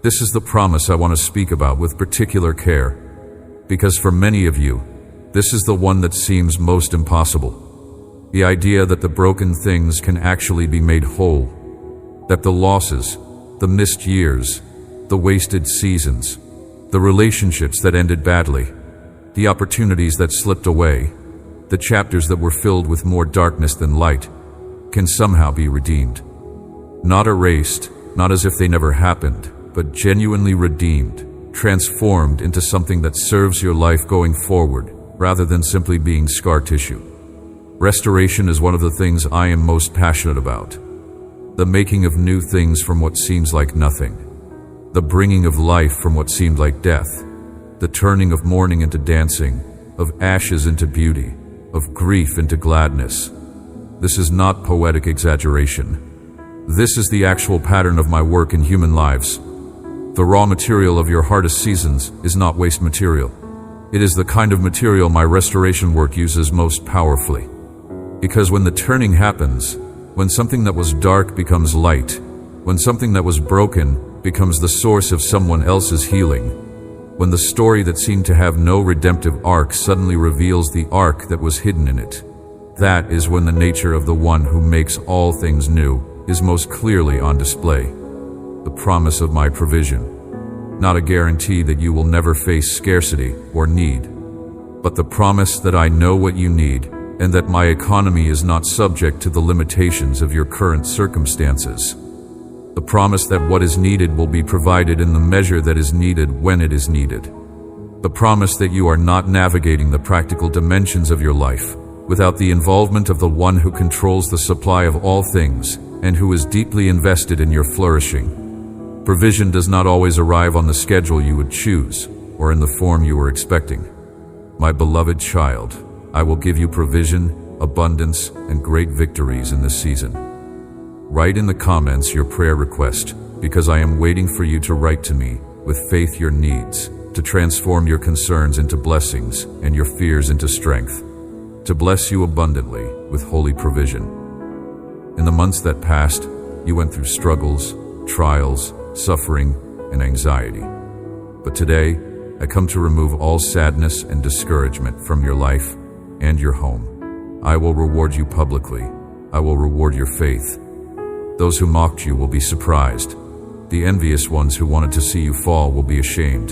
This is the promise I want to speak about with particular care, because for many of you, this is the one that seems most impossible. The idea that the broken things can actually be made whole, that the losses, the missed years, the wasted seasons, the relationships that ended badly, the opportunities that slipped away, the chapters that were filled with more darkness than light, can somehow be redeemed. Not erased, not as if they never happened, but genuinely redeemed, transformed into something that serves your life going forward, rather than simply being scar tissue. Restoration is one of the things I am most passionate about. The making of new things from what seems like nothing. The bringing of life from what seemed like death. The turning of mourning into dancing, of ashes into beauty, of grief into gladness. This is not poetic exaggeration. This is the actual pattern of my work in human lives. The raw material of your hardest seasons is not waste material. It is the kind of material my restoration work uses most powerfully. Because when the turning happens, when something that was dark becomes light, when something that was broken becomes the source of someone else's healing, when the story that seemed to have no redemptive arc suddenly reveals the arc that was hidden in it, that is when the nature of the one who makes all things new is most clearly on display. The promise of my provision, not a guarantee that you will never face scarcity or need, but the promise that I know what you need and that my economy is not subject to the limitations of your current circumstances. The promise that what is needed will be provided in the measure that is needed when it is needed. The promise that you are not navigating the practical dimensions of your life without the involvement of the one who controls the supply of all things and who is deeply invested in your flourishing. Provision does not always arrive on the schedule you would choose or in the form you were expecting. My beloved child, I will give you provision, abundance, and great victories in this season. Write in the comments your prayer request, because I am waiting for you to write to me with faith your needs, to transform your concerns into blessings and your fears into strength, to bless you abundantly with holy provision. In the months that passed, you went through struggles, trials, suffering, and anxiety. But today, I come to remove all sadness and discouragement from your life and your home. I will reward you publicly. I will reward your faith. Those who mocked you will be surprised. The envious ones who wanted to see you fall will be ashamed.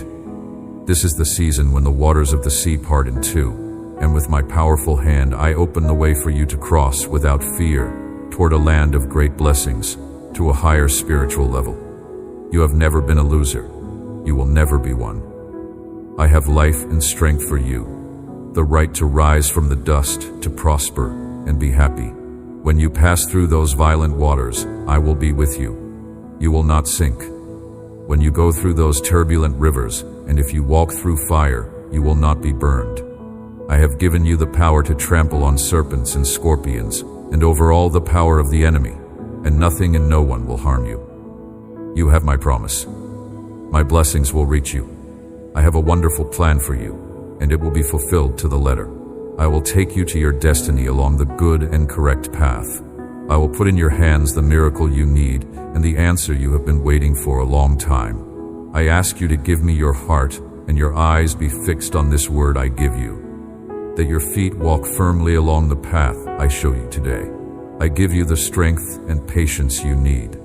This is the season when the waters of the sea part in two, and with my powerful hand I open the way for you to cross without fear toward a land of great blessings, to a higher spiritual level. You have never been a loser. You will never be one. I have life and strength for you, the right to rise from the dust, to prosper and be happy. When you pass through those violent waters, I will be with you. You will not sink. When you go through those turbulent rivers, and if you walk through fire, you will not be burned. I have given you the power to trample on serpents and scorpions, and over all the power of the enemy, and nothing and no one will harm you. You have my promise. My blessings will reach you. I have a wonderful plan for you, and it will be fulfilled to the letter. I will take you to your destiny along the good and correct path. I will put in your hands the miracle you need and the answer you have been waiting for a long time. I ask you to give me your heart and your eyes be fixed on this word I give you, that your feet walk firmly along the path I show you today. I give you the strength and patience you need.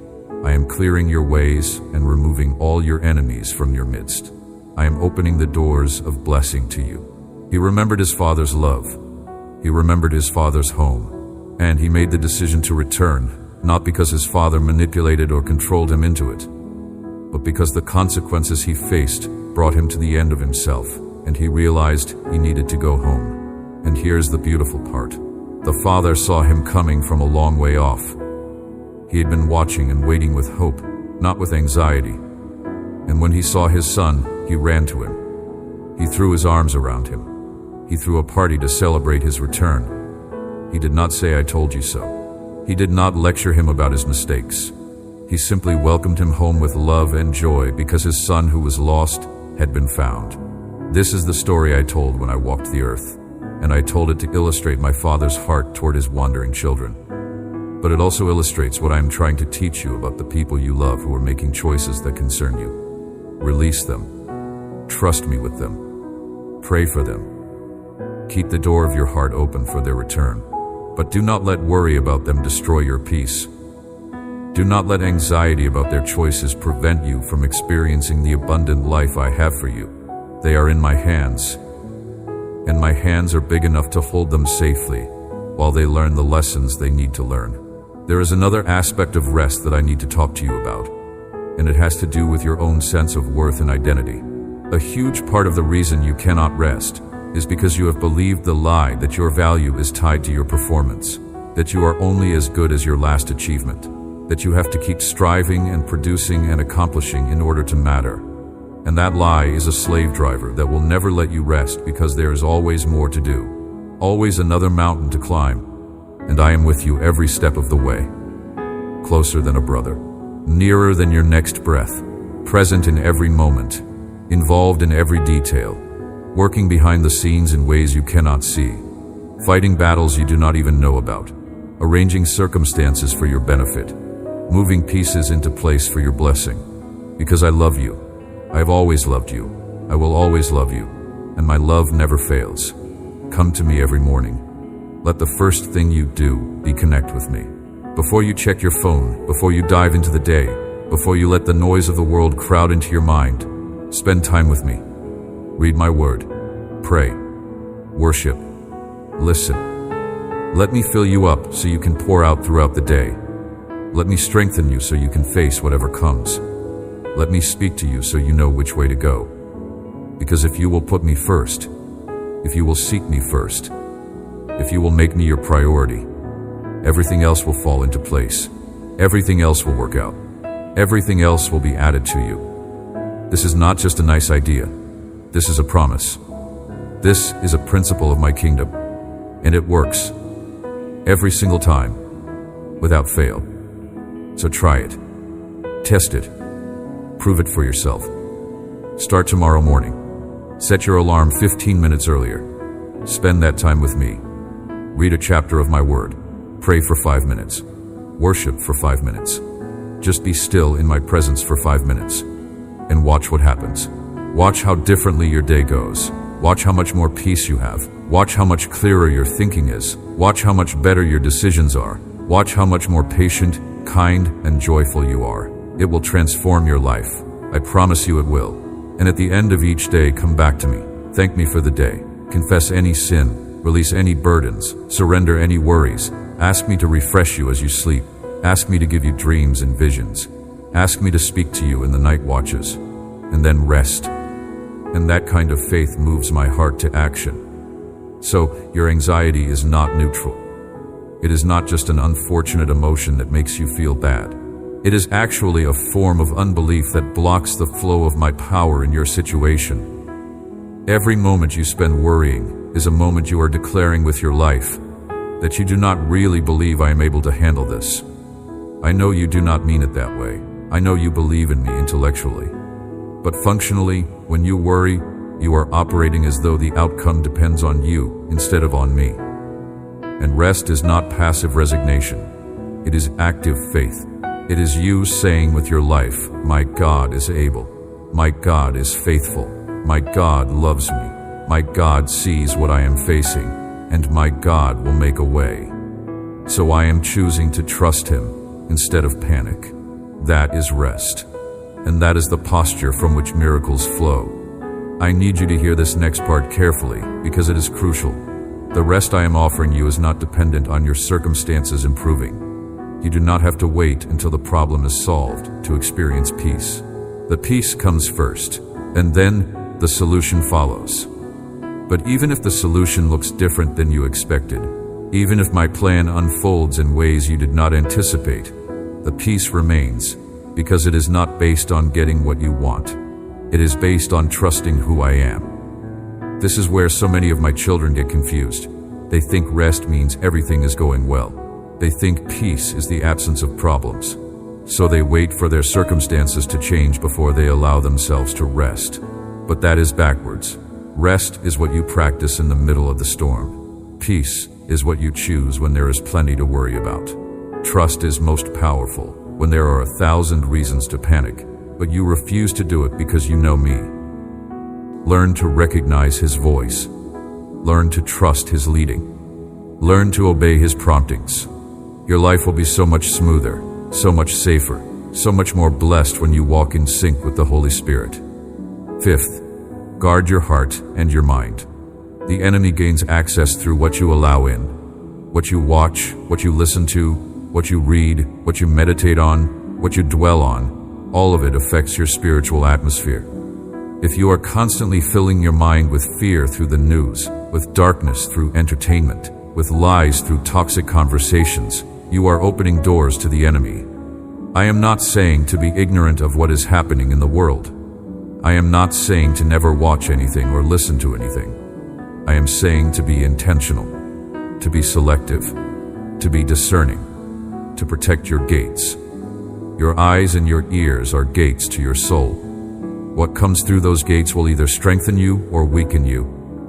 I am clearing your ways and removing all your enemies from your midst. I am opening the doors of blessing to you. He remembered his father's love. He remembered his father's home. And he made the decision to return, not because his father manipulated or controlled him into it, but because the consequences he faced brought him to the end of himself, and he realized he needed to go home. And here's the beautiful part. The father saw him coming from a long way off. He had been watching and waiting with hope, not with anxiety. And when he saw his son, he ran to him. He threw his arms around him. He threw a party to celebrate his return. He did not say, "I told you so." He did not lecture him about his mistakes. He simply welcomed him home with love and joy because his son who was lost had been found. This is the story I told when I walked the earth, and I told it to illustrate my Father's heart toward his wandering children. But it also illustrates what I am trying to teach you about the people you love who are making choices that concern you. Release them. Trust me with them. Pray for them. Keep the door of your heart open for their return. But do not let worry about them destroy your peace. Do not let anxiety about their choices prevent you from experiencing the abundant life I have for you. They are in my hands, and my hands are big enough to hold them safely while they learn the lessons they need to learn. There is another aspect of rest that I need to talk to you about, and it has to do with your own sense of worth and identity. A huge part of the reason you cannot rest is because you have believed the lie that your value is tied to your performance, that you are only as good as your last achievement, that you have to keep striving and producing and accomplishing in order to matter. And that lie is a slave driver that will never let you rest because there is always more to do, always another mountain to climb. And I am with you every step of the way, closer than a brother, nearer than your next breath, present in every moment, involved in every detail, working behind the scenes in ways you cannot see, fighting battles you do not even know about, arranging circumstances for your benefit, moving pieces into place for your blessing. Because I love you. I have always loved you. I will always love you. And my love never fails. Come to me every morning. Let the first thing you do be connect with me. Before you check your phone, before you dive into the day, before you let the noise of the world crowd into your mind, spend time with me. Read my word. Pray. Worship. Listen. Let me fill you up so you can pour out throughout the day. Let me strengthen you so you can face whatever comes. Let me speak to you so you know which way to go. Because if you will put me first, if you will seek me first, if you will make me your priority, everything else will fall into place. Everything else will work out. Everything else will be added to you. This is not just a nice idea. This is a promise. This is a principle of my kingdom, and it works every single time, without fail. So try it. Test it. Prove it for yourself. Start tomorrow morning. Set your alarm 15 minutes earlier. Spend that time with me. Read a chapter of my word. Pray for 5 minutes. Worship for 5 minutes. Just be still in my presence for 5 minutes. And watch what happens. Watch how differently your day goes. Watch how much more peace you have. Watch how much clearer your thinking is. Watch how much better your decisions are. Watch how much more patient, kind, and joyful you are. It will transform your life. I promise you it will. And at the end of each day, come back to me. Thank me for the day. Confess any sin. Release any burdens. Surrender any worries. Ask me to refresh you as you sleep. Ask me to give you dreams and visions. Ask me to speak to you in the night watches. And then rest. And that kind of faith moves my heart to action. So, your anxiety is not neutral. It is not just an unfortunate emotion that makes you feel bad. It is actually a form of unbelief that blocks the flow of my power in your situation. Every moment you spend worrying is a moment you are declaring with your life that you do not really believe I am able to handle this. I know you do not mean it that way. I know you believe in me intellectually. But functionally, when you worry, you are operating as though the outcome depends on you instead of on me. And rest is not passive resignation. It is active faith. It is you saying with your life, my God is able. My God is faithful. My God loves me. My God sees what I am facing, and my God will make a way. So I am choosing to trust Him instead of panic. That is rest. And that is the posture from which miracles flow. I need you to hear this next part carefully because it is crucial. The rest I am offering you is not dependent on your circumstances improving. You do not have to wait until the problem is solved to experience peace. The peace comes first, and then the solution follows. But even if the solution looks different than you expected, even if my plan unfolds in ways you did not anticipate, the peace remains. Because it is not based on getting what you want. It is based on trusting who I am. This is where so many of my children get confused. They think rest means everything is going well. They think peace is the absence of problems. So they wait for their circumstances to change before they allow themselves to rest. But that is backwards. Rest is what you practice in the middle of the storm. Peace is what you choose when there is plenty to worry about. Trust is most powerful when there are 1,000 reasons to panic. but you refuse to do it because you know me. Learn to recognize His voice. Learn to trust His leading. Learn to obey His promptings. Your life will be so much smoother, so much safer, so much more blessed when you walk in sync with the Holy Spirit. Fifth, guard your heart and your mind. The enemy gains access through what you allow in. What you watch, what you listen to, what you read, what you meditate on, what you dwell on, all of it affects your spiritual atmosphere. If you are constantly filling your mind with fear through the news, with darkness through entertainment, with lies through toxic conversations, you are opening doors to the enemy. I am not saying to be ignorant of what is happening in the world. I am not saying to never watch anything or listen to anything. I am saying to be intentional, to be selective, to be discerning, to protect your gates. Your eyes and your ears are gates to your soul. What comes through those gates will either strengthen you or weaken you,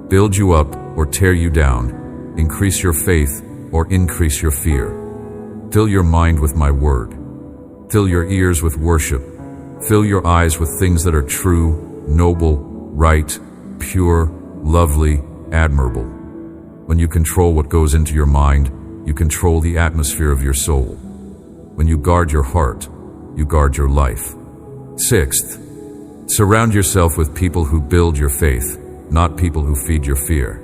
build you up or tear you down, increase your faith or increase your fear. Fill your mind with my word. Fill your ears with worship. Fill your eyes with things that are true, noble, right, pure, lovely, admirable. When you control what goes into your mind, you control the atmosphere of your soul. When you guard your heart, you guard your life. Sixth, surround yourself with people who build your faith, not people who feed your fear.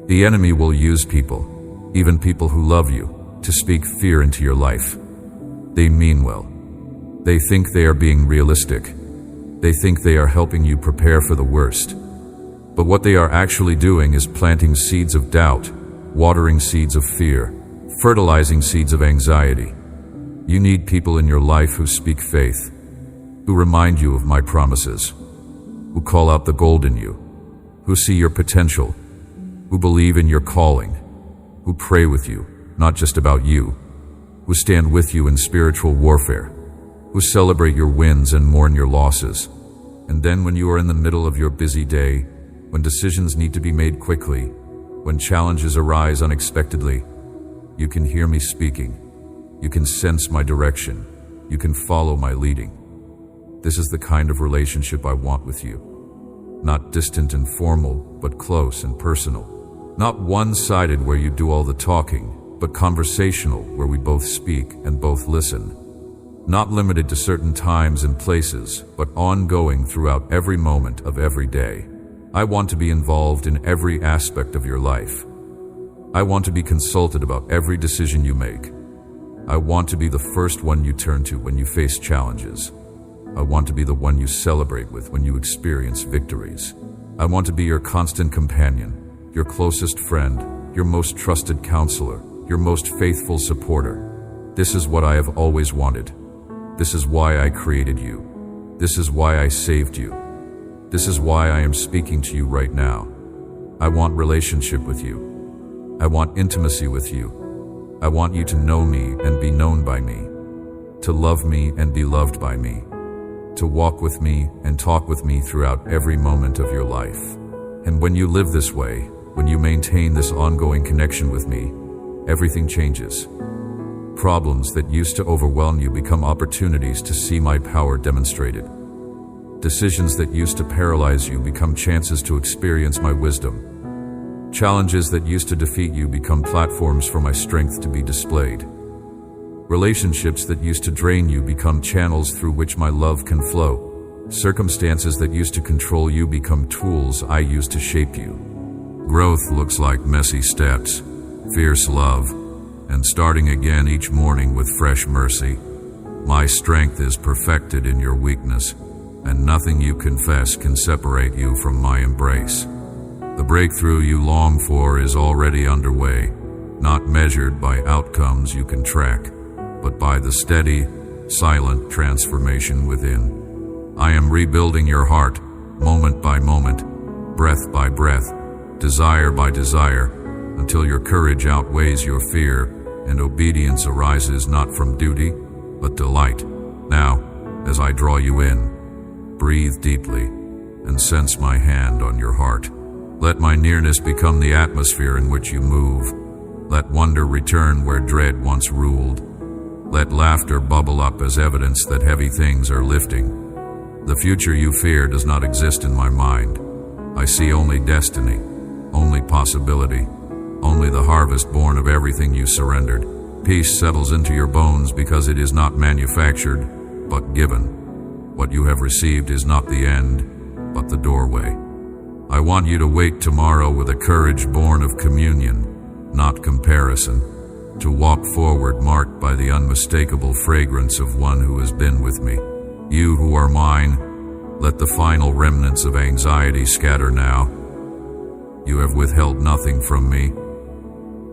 The enemy will use people, even people who love you, to speak fear into your life. They mean well. They think they are being realistic. They think they are helping you prepare for the worst. But what they are actually doing is planting seeds of doubt, watering seeds of fear, fertilizing seeds of anxiety. You need people in your life who speak faith, who remind you of my promises, who call out the gold in you, who see your potential, who believe in your calling, who pray with you, not just about you, who stand with you in spiritual warfare, who celebrate your wins and mourn your losses. And then when you are in the middle of your busy day, when decisions need to be made quickly, when challenges arise unexpectedly, you can hear me speaking. You can sense my direction. You can follow my leading. This is the kind of relationship I want with you. Not distant and formal, but close and personal. Not one-sided where you do all the talking, but conversational where we both speak and both listen. Not limited to certain times and places, but ongoing throughout every moment of every day. I want to be involved in every aspect of your life. I want to be consulted about every decision you make. I want to be the first one you turn to when you face challenges. I want to be the one you celebrate with when you experience victories. I want to be your constant companion, your closest friend, your most trusted counselor, your most faithful supporter. This is what I have always wanted. This is why I created you. This is why I saved you. This is why I am speaking to you right now. I want relationship with you. I want intimacy with you. I want you to know me and be known by me, to love me and be loved by me, to walk with me and talk with me throughout every moment of your life. And when you live this way, when you maintain this ongoing connection with me, everything changes. Problems that used to overwhelm you become opportunities to see my power demonstrated. Decisions that used to paralyze you become chances to experience my wisdom. Challenges that used to defeat you become platforms for my strength to be displayed. Relationships that used to drain you become channels through which my love can flow. Circumstances that used to control you become tools I use to shape you. Growth looks like messy steps, fierce love, and starting again each morning with fresh mercy. My strength is perfected in your weakness, and nothing you confess can separate you from my embrace. The breakthrough you long for is already underway, not measured by outcomes you can track, but by the steady, silent transformation within. I am rebuilding your heart, moment by moment, breath by breath, desire by desire, until your courage outweighs your fear and obedience arises not from duty, but delight. Now, as I draw you in, breathe deeply and sense my hand on your heart. Let my nearness become the atmosphere in which you move. Let wonder return where dread once ruled. Let laughter bubble up as evidence that heavy things are lifting. The future you fear does not exist in my mind. I see only destiny, only possibility, only the harvest born of everything you surrendered. Peace settles into your bones because it is not manufactured, but given. What you have received is not the end, but the doorway. I want you to wake tomorrow with a courage born of communion, not comparison, to walk forward marked by the unmistakable fragrance of one who has been with me. You who are mine, let the final remnants of anxiety scatter now. You have withheld nothing from me,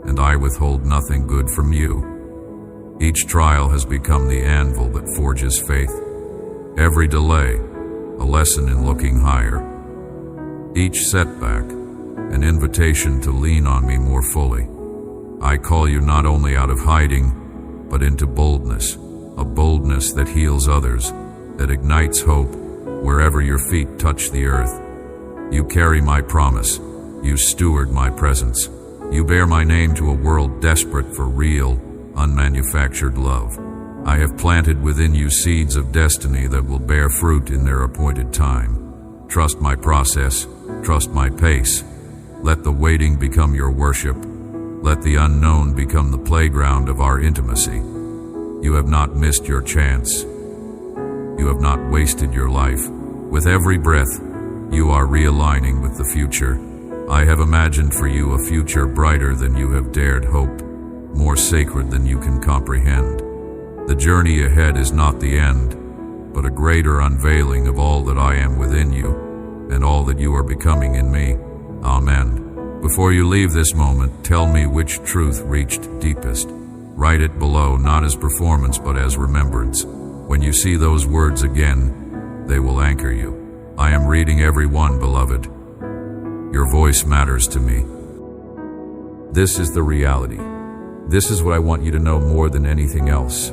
and I withhold nothing good from you. Each trial has become the anvil that forges faith. Every delay, a lesson in looking higher. Each setback, an invitation to lean on me more fully. I call you not only out of hiding, but into boldness, a boldness that heals others, that ignites hope wherever your feet touch the earth. You carry my promise, you steward my presence, you bear my name to a world desperate for real, unmanufactured love. I have planted within you seeds of destiny that will bear fruit in their appointed time. Trust my process, trust my pace. Let the waiting become your worship. Let the unknown become the playground of our intimacy. You have not missed your chance. You have not wasted your life. With every breath, you are realigning with the future. I have imagined for you a future brighter than you have dared hope, more sacred than you can comprehend. The journey ahead is not the end, but a greater unveiling of all that I am within you, and all that you are becoming in me. Amen. Before you leave this moment, tell me which truth reached deepest. Write it below, not as performance, but as remembrance. When you see those words again, they will anchor you. I am reading every one, beloved. Your voice matters to me. This is the reality. This is what I want you to know more than anything else.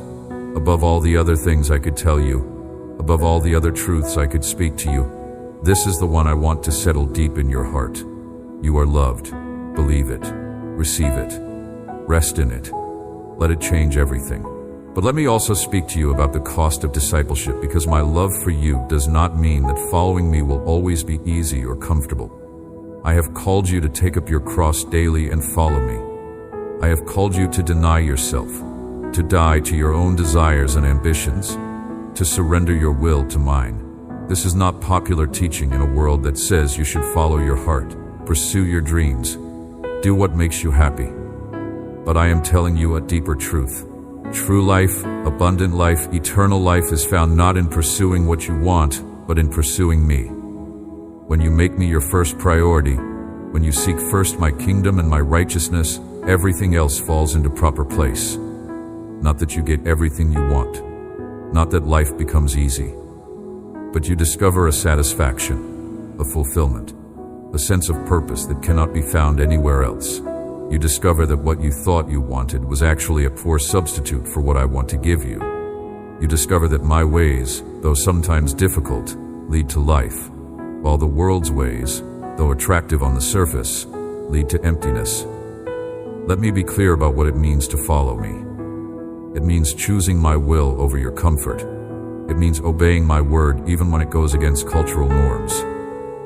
Above all the other things I could tell you, above all the other truths I could speak to you, this is the one I want to settle deep in your heart. You are loved. Believe it. Receive it. Rest in it. Let it change everything. But let me also speak to you about the cost of discipleship, because my love for you does not mean that following me will always be easy or comfortable. I have called you to take up your cross daily and follow me. I have called you to deny yourself, to die to your own desires and ambitions, to surrender your will to mine. This is not popular teaching in a world that says you should follow your heart, pursue your dreams, do what makes you happy. But I am telling you a deeper truth. True life, abundant life, eternal life is found not in pursuing what you want, but in pursuing me. When you make me your first priority, when you seek first my kingdom and my righteousness, everything else falls into proper place. Not that you get everything you want, not that life becomes easy, but you discover a satisfaction, a fulfillment, a sense of purpose that cannot be found anywhere else. You discover that what you thought you wanted was actually a poor substitute for what I want to give you. You discover that my ways, though sometimes difficult, lead to life, while the world's ways, though attractive on the surface, lead to emptiness. Let me be clear about what it means to follow me. It means choosing my will over your comfort. It means obeying my word even when it goes against cultural norms.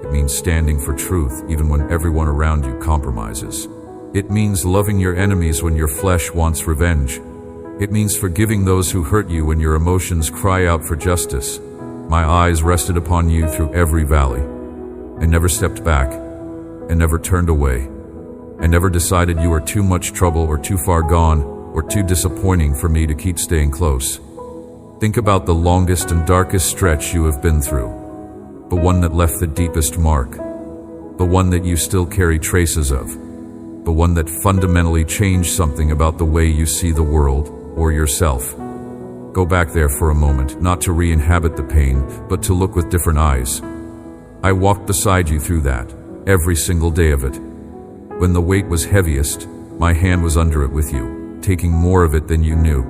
It means standing for truth even when everyone around you compromises. It means loving your enemies when your flesh wants revenge. It means forgiving those who hurt you when your emotions cry out for justice. My eyes rested upon you through every valley. I never stepped back. I never turned away. I never decided you were too much trouble or too far gone or too disappointing for me to keep staying close. Think about the longest and darkest stretch you have been through, the one that left the deepest mark, the one that you still carry traces of, the one that fundamentally changed something about the way you see the world or yourself. Go back there for a moment, not to re-inhabit the pain, but to look with different eyes. I walked beside you through that, every single day of it. When the weight was heaviest, my hand was under it with you, taking more of it than you knew.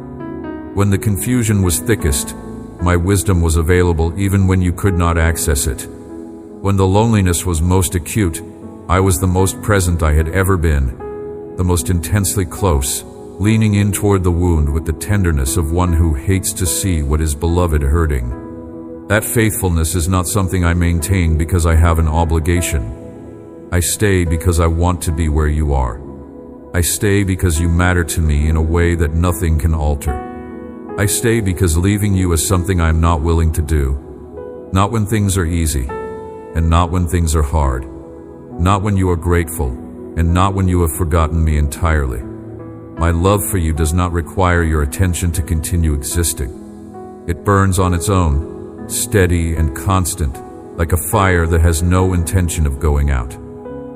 When the confusion was thickest, my wisdom was available even when you could not access it. When the loneliness was most acute, I was the most present I had ever been, the most intensely close, leaning in toward the wound with the tenderness of one who hates to see what is beloved hurting. That faithfulness is not something I maintain because I have an obligation. I stay because I want to be where you are. I stay because you matter to me in a way that nothing can alter. I stay because leaving you is something I am not willing to do. Not when things are easy, and not when things are hard. Not when you are grateful, and not when you have forgotten me entirely. My love for you does not require your attention to continue existing. It burns on its own, steady and constant, like a fire that has no intention of going out.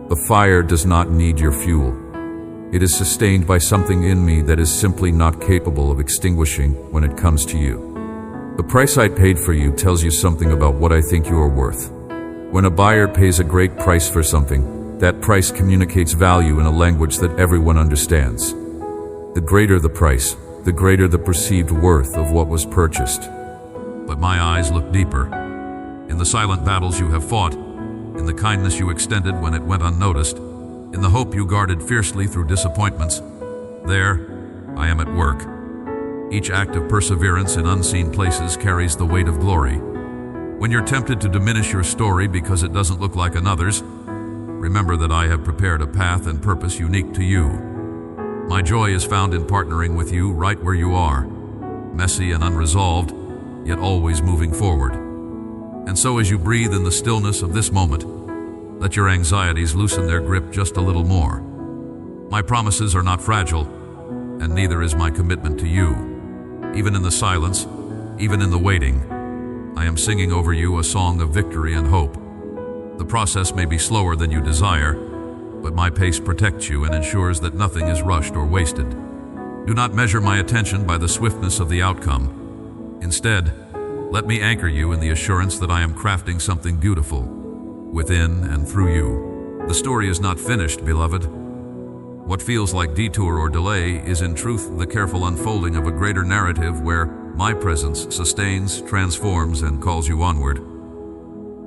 The fire does not need your fuel. It is sustained by something in me that is simply not capable of extinguishing when it comes to you. The price I paid for you tells you something about what I think you are worth. When a buyer pays a great price for something, that price communicates value in a language that everyone understands. The greater the price, the greater the perceived worth of what was purchased. But my eyes look deeper. In the silent battles you have fought, in the kindness you extended when it went unnoticed, in the hope you guarded fiercely through disappointments, there I am at work. Each act of perseverance in unseen places carries the weight of glory. When you're tempted to diminish your story because it doesn't look like another's, remember that I have prepared a path and purpose unique to you. My joy is found in partnering with you right where you are, messy and unresolved, yet always moving forward. And so as you breathe in the stillness of this moment, let your anxieties loosen their grip just a little more. My promises are not fragile, and neither is my commitment to you. Even in the silence, even in the waiting, I am singing over you a song of victory and hope. The process may be slower than you desire, but my pace protects you and ensures that nothing is rushed or wasted. Do not measure my attention by the swiftness of the outcome. Instead, let me anchor you in the assurance that I am crafting something beautiful, within and through you. The story is not finished, beloved. What feels like detour or delay is in truth the careful unfolding of a greater narrative where my presence sustains, transforms, and calls you onward.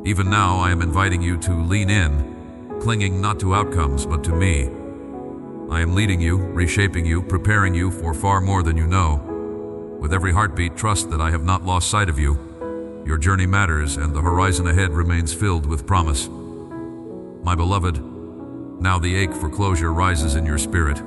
Even now, I am inviting you to lean in, clinging not to outcomes, but to me. I am leading you, reshaping you, preparing you for far more than you know. With every heartbeat, trust that I have not lost sight of you. Your journey matters, and the horizon ahead remains filled with promise. My beloved, now the ache for closure rises in your spirit.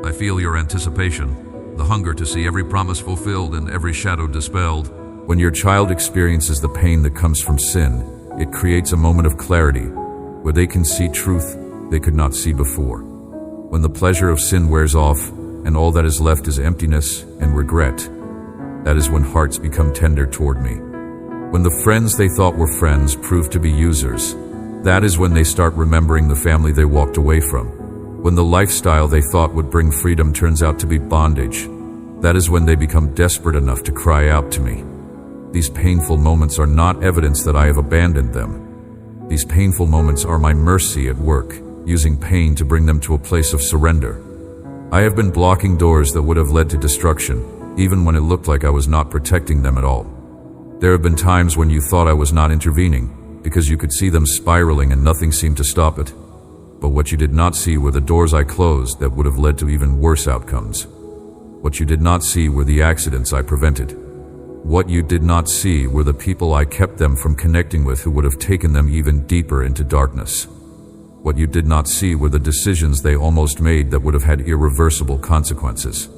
I feel your anticipation, the hunger to see every promise fulfilled and every shadow dispelled. When your child experiences the pain that comes from sin, it creates a moment of clarity, where they can see truth they could not see before. When the pleasure of sin wears off, and all that is left is emptiness and regret, that is when hearts become tender toward me. When the friends they thought were friends prove to be users, that is when they start remembering the family they walked away from. When the lifestyle they thought would bring freedom turns out to be bondage, that is when they become desperate enough to cry out to me. These painful moments are not evidence that I have abandoned them. These painful moments are my mercy at work, using pain to bring them to a place of surrender. I have been blocking doors that would have led to destruction, even when it looked like I was not protecting them at all. There have been times when you thought I was not intervening, because you could see them spiraling and nothing seemed to stop it. But what you did not see were the doors I closed that would have led to even worse outcomes. What you did not see were the accidents I prevented. What you did not see were the people I kept them from connecting with who would have taken them even deeper into darkness. What you did not see were the decisions they almost made that would have had irreversible consequences.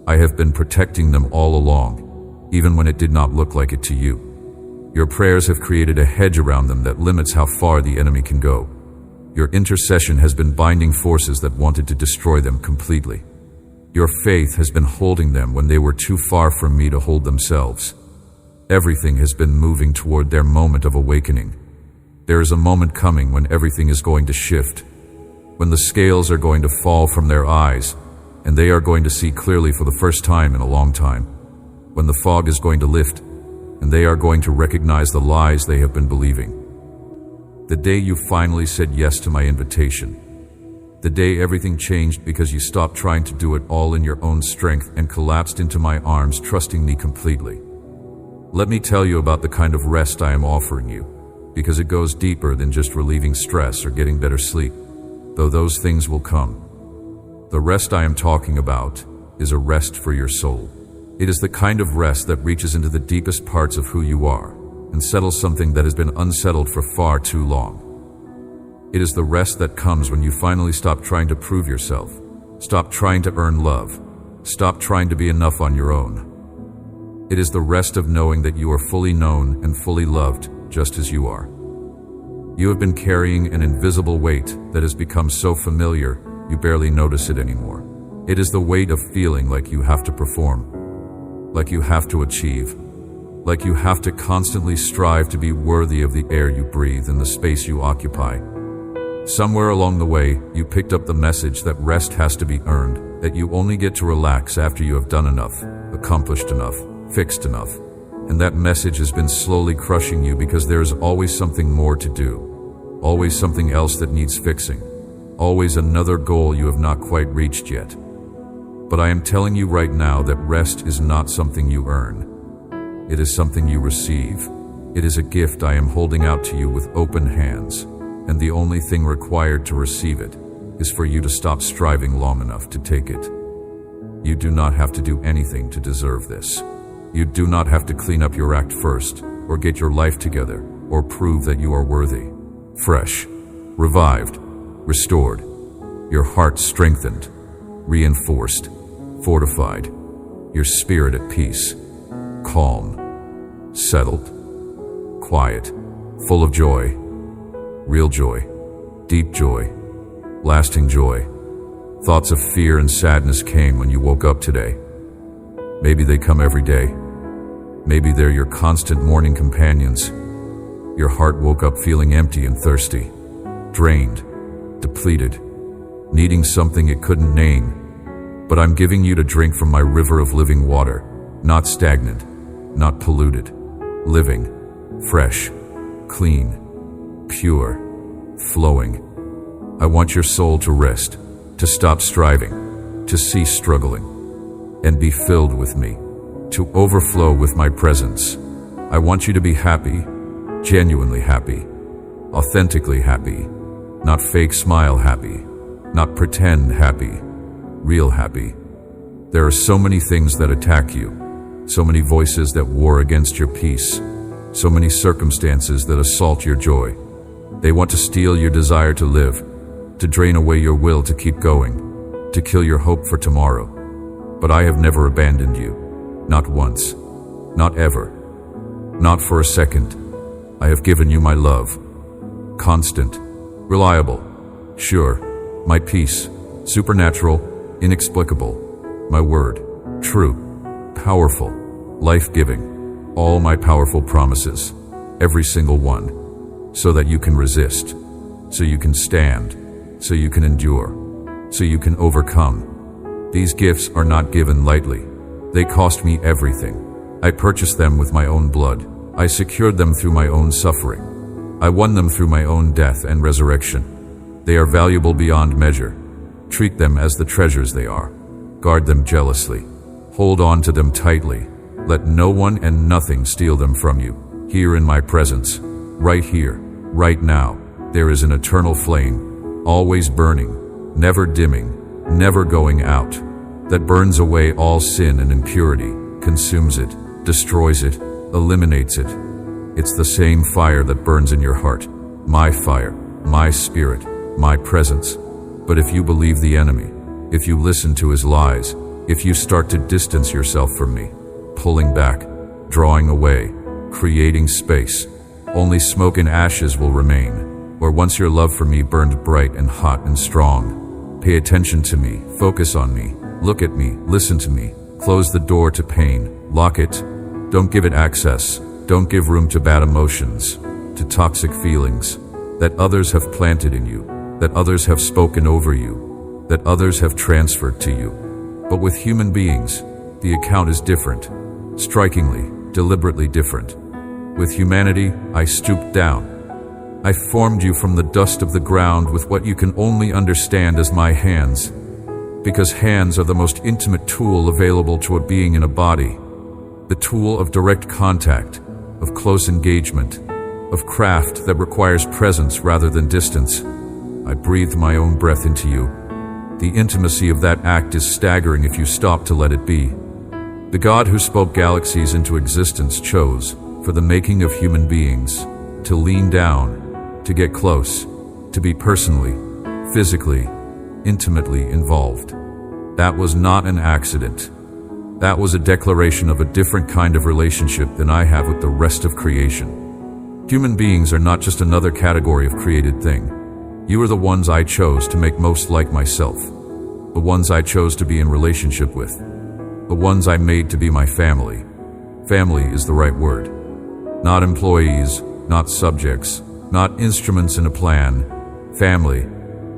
I have been protecting them all along, even when it did not look like it to you. Your prayers have created a hedge around them that limits how far the enemy can go. Your intercession has been binding forces that wanted to destroy them completely. Your faith has been holding them when they were too far from me to hold themselves. Everything has been moving toward their moment of awakening. There is a moment coming when everything is going to shift, when the scales are going to fall from their eyes, and they are going to see clearly for the first time in a long time, when the fog is going to lift, and they are going to recognize the lies they have been believing. The day you finally said yes to my invitation, the day everything changed because you stopped trying to do it all in your own strength and collapsed into my arms, trusting me completely. Let me tell you about the kind of rest I am offering you, because it goes deeper than just relieving stress or getting better sleep, though those things will come. The rest I am talking about is a rest for your soul. It is the kind of rest that reaches into the deepest parts of who you are, and settle something that has been unsettled for far too long. It is the rest that comes when you finally stop trying to prove yourself, stop trying to earn love, stop trying to be enough on your own. It is the rest of knowing that you are fully known and fully loved just as you are. You have been carrying an invisible weight that has become so familiar you barely notice it anymore. It is the weight of feeling like you have to perform, like you have to achieve, like you have to constantly strive to be worthy of the air you breathe and the space you occupy. Somewhere along the way, you picked up the message that rest has to be earned, that you only get to relax after you have done enough, accomplished enough, fixed enough. And that message has been slowly crushing you because there is always something more to do, always something else that needs fixing, always another goal you have not quite reached yet. But I am telling you right now that rest is not something you earn. It is something you receive. It is a gift I am holding out to you with open hands. And the only thing required to receive it is for you to stop striving long enough to take it. You do not have to do anything to deserve this. You do not have to clean up your act first, or get your life together, or prove that you are worthy. Fresh, revived, restored, your heart strengthened, reinforced, fortified, your spirit at peace, calm, settled, quiet, full of joy. Real joy, deep joy, lasting joy. Thoughts of fear and sadness came when you woke up today. Maybe they come every day. Maybe they're your constant morning companions. Your heart woke up feeling empty and thirsty, drained, depleted, needing something it couldn't name. But I'm giving you to drink from my river of living water, not stagnant, not polluted, living, fresh, clean, pure, flowing. I want your soul to rest, to stop striving, to cease struggling, and be filled with me, to overflow with my presence. I want you to be happy, genuinely happy, authentically happy, not fake smile happy, not pretend happy, real happy. There are so many things that attack you, so many voices that war against your peace, so many circumstances that assault your joy. They want to steal your desire to live, to drain away your will to keep going, to kill your hope for tomorrow. But I have never abandoned you. Not once. Not ever. Not for a second. I have given you my love. Constant. Reliable. Sure. My peace. Supernatural. Inexplicable. My word. True. Powerful. Life-giving. All my powerful promises. Every single one. So that you can resist, so you can stand, so you can endure, so you can overcome. These gifts are not given lightly. They cost me everything. I purchased them with my own blood. I secured them through my own suffering. I won them through my own death and resurrection. They are valuable beyond measure. Treat them as the treasures they are. Guard them jealously. Hold on to them tightly. Let no one and nothing steal them from you. Here in my presence, right here, right now, there is an eternal flame, always burning, never dimming, never going out, that burns away all sin and impurity, consumes it, destroys it, eliminates it. It's the same fire that burns in your heart, my fire, my spirit, my presence. But if you believe the enemy, if you listen to his lies, if you start to distance yourself from me, pulling back, drawing away, creating space, only smoke and ashes will remain, or once your love for me burned bright and hot and strong. Pay attention to me, focus on me, look at me, listen to me, close the door to pain, lock it, don't give it access, don't give room to bad emotions, to toxic feelings that others have planted in you, that others have spoken over you, that others have transferred to you. But with human beings, the account is different, strikingly, deliberately different. With humanity, I stooped down. I formed you from the dust of the ground with what you can only understand as my hands, because hands are the most intimate tool available to a being in a body, the tool of direct contact, of close engagement, of craft that requires presence rather than distance. I breathed my own breath into you. The intimacy of that act is staggering if you stop to let it be. The God who spoke galaxies into existence chose, for the making of human beings, to lean down, to get close, to be personally, physically, intimately involved. That was not an accident. That was a declaration of a different kind of relationship than I have with the rest of creation. Human beings are not just another category of created thing. You are the ones I chose to make most like myself. The ones I chose to be in relationship with. The ones I made to be my family. Family is the right word. Not employees, not subjects, not instruments in a plan. Family.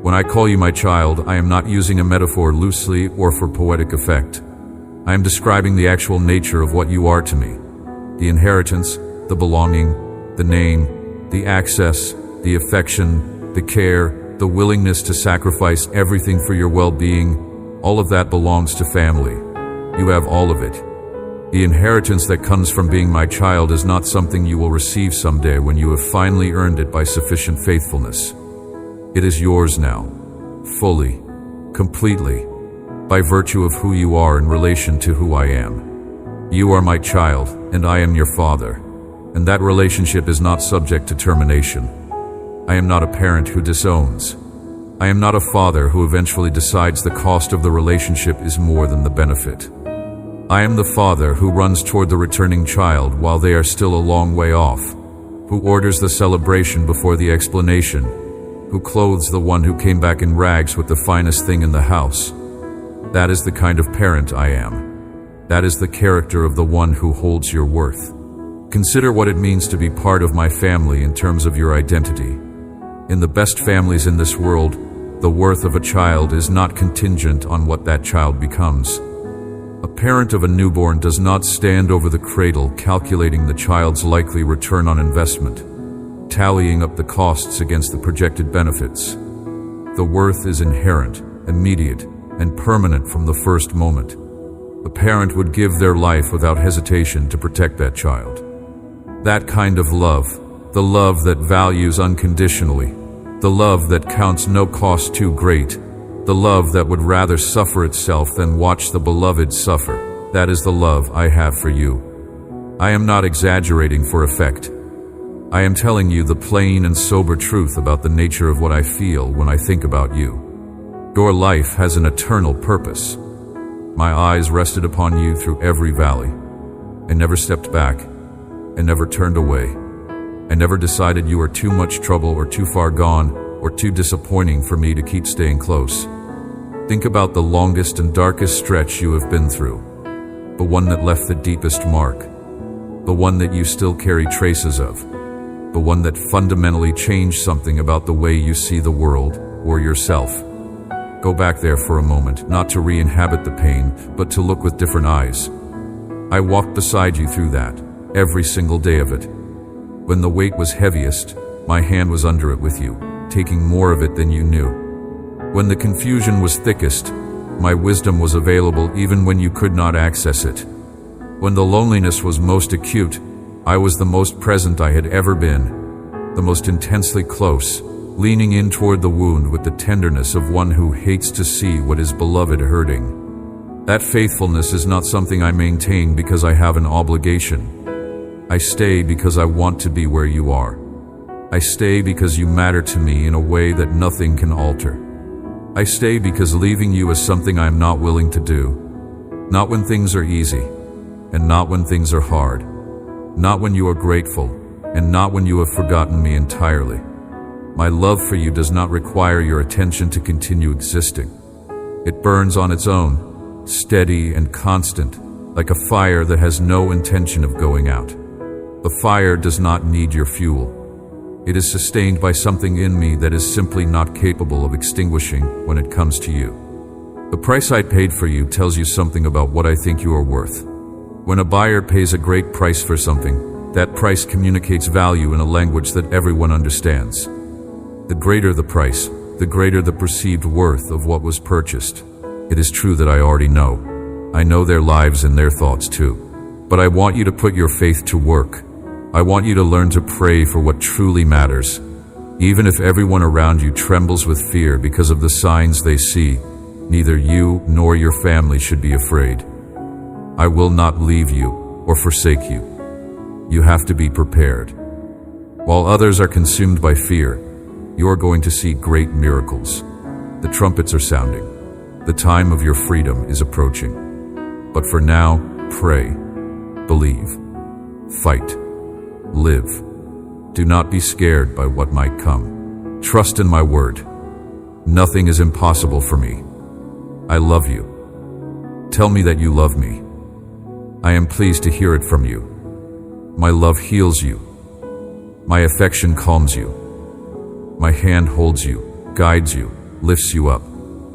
When I call you my child, I am not using a metaphor loosely or for poetic effect. I am describing the actual nature of what you are to me. The inheritance, the belonging, the name, the access, the affection, the care, the willingness to sacrifice everything for your well-being, all of that belongs to family. You have all of it. The inheritance that comes from being my child is not something you will receive someday when you have finally earned it by sufficient faithfulness. It is yours now, fully, completely, by virtue of who you are in relation to who I am. You are my child, and I am your father, and that relationship is not subject to termination. I am not a parent who disowns. I am not a father who eventually decides the cost of the relationship is more than the benefit. I am the father who runs toward the returning child while they are still a long way off, who orders the celebration before the explanation, who clothes the one who came back in rags with the finest thing in the house. That is the kind of parent I am. That is the character of the one who holds your worth. Consider what it means to be part of my family in terms of your identity. In the best families in this world, the worth of a child is not contingent on what that child becomes. A parent of a newborn does not stand over the cradle calculating the child's likely return on investment, tallying up the costs against the projected benefits. The worth is inherent, immediate, and permanent from the first moment. The parent would give their life without hesitation to protect that child. That kind of love, the love that values unconditionally, the love that counts no cost too great, the love that would rather suffer itself than watch the beloved suffer, that is the love I have for you. I am not exaggerating for effect. I am telling you the plain and sober truth about the nature of what I feel when I think about you. Your life has an eternal purpose. My eyes rested upon you through every valley. I never stepped back. I never turned away. I never decided you were too much trouble or too far gone or too disappointing for me to keep staying close. Think about the longest and darkest stretch you have been through. The one that left the deepest mark. The one that you still carry traces of. The one that fundamentally changed something about the way you see the world or yourself. Go back there for a moment, not to re-inhabit the pain, but to look with different eyes. I walked beside you through that, every single day of it. When the weight was heaviest, my hand was under it with you, taking more of it than you knew. When the confusion was thickest, my wisdom was available even when you could not access it. When the loneliness was most acute, I was the most present I had ever been, the most intensely close, leaning in toward the wound with the tenderness of one who hates to see what is beloved hurting. That faithfulness is not something I maintain because I have an obligation. I stay because I want to be where you are. I stay because you matter to me in a way that nothing can alter. I stay because leaving you is something I am not willing to do. Not when things are easy, and not when things are hard. Not when you are grateful, and not when you have forgotten me entirely. My love for you does not require your attention to continue existing. It burns on its own, steady and constant, like a fire that has no intention of going out. The fire does not need your fuel. It is sustained by something in me that is simply not capable of extinguishing when it comes to you. The price I paid for you tells you something about what I think you are worth. When a buyer pays a great price for something, that price communicates value in a language that everyone understands. The greater the price, the greater the perceived worth of what was purchased. It is true that I already know. I know their lives and their thoughts too. But I want you to put your faith to work. I want you to learn to pray for what truly matters. Even if everyone around you trembles with fear because of the signs they see, neither you nor your family should be afraid. I will not leave you or forsake you. You have to be prepared. While others are consumed by fear, you are going to see great miracles. The trumpets are sounding. The time of your freedom is approaching. But for now, pray, believe, fight, live. Do not be scared by what might come. Trust in my word. Nothing is impossible for me. I love you. Tell me that you love me. I am pleased to hear it from you. My love heals you. My affection calms you. My hand holds you, guides you, lifts you up.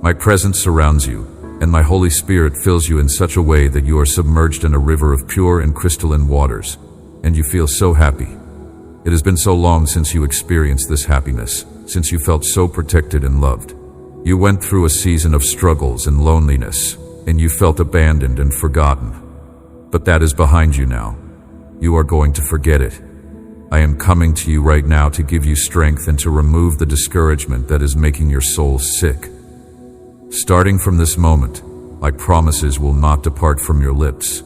My presence surrounds you, and my Holy Spirit fills you in such a way that you are submerged in a river of pure and crystalline waters, and you feel so happy. It has been so long since you experienced this happiness, since you felt so protected and loved. You went through a season of struggles and loneliness, and you felt abandoned and forgotten. But that is behind you now. You are going to forget it. I am coming to you right now to give you strength and to remove the discouragement that is making your soul sick. Starting from this moment, my promises will not depart from your lips.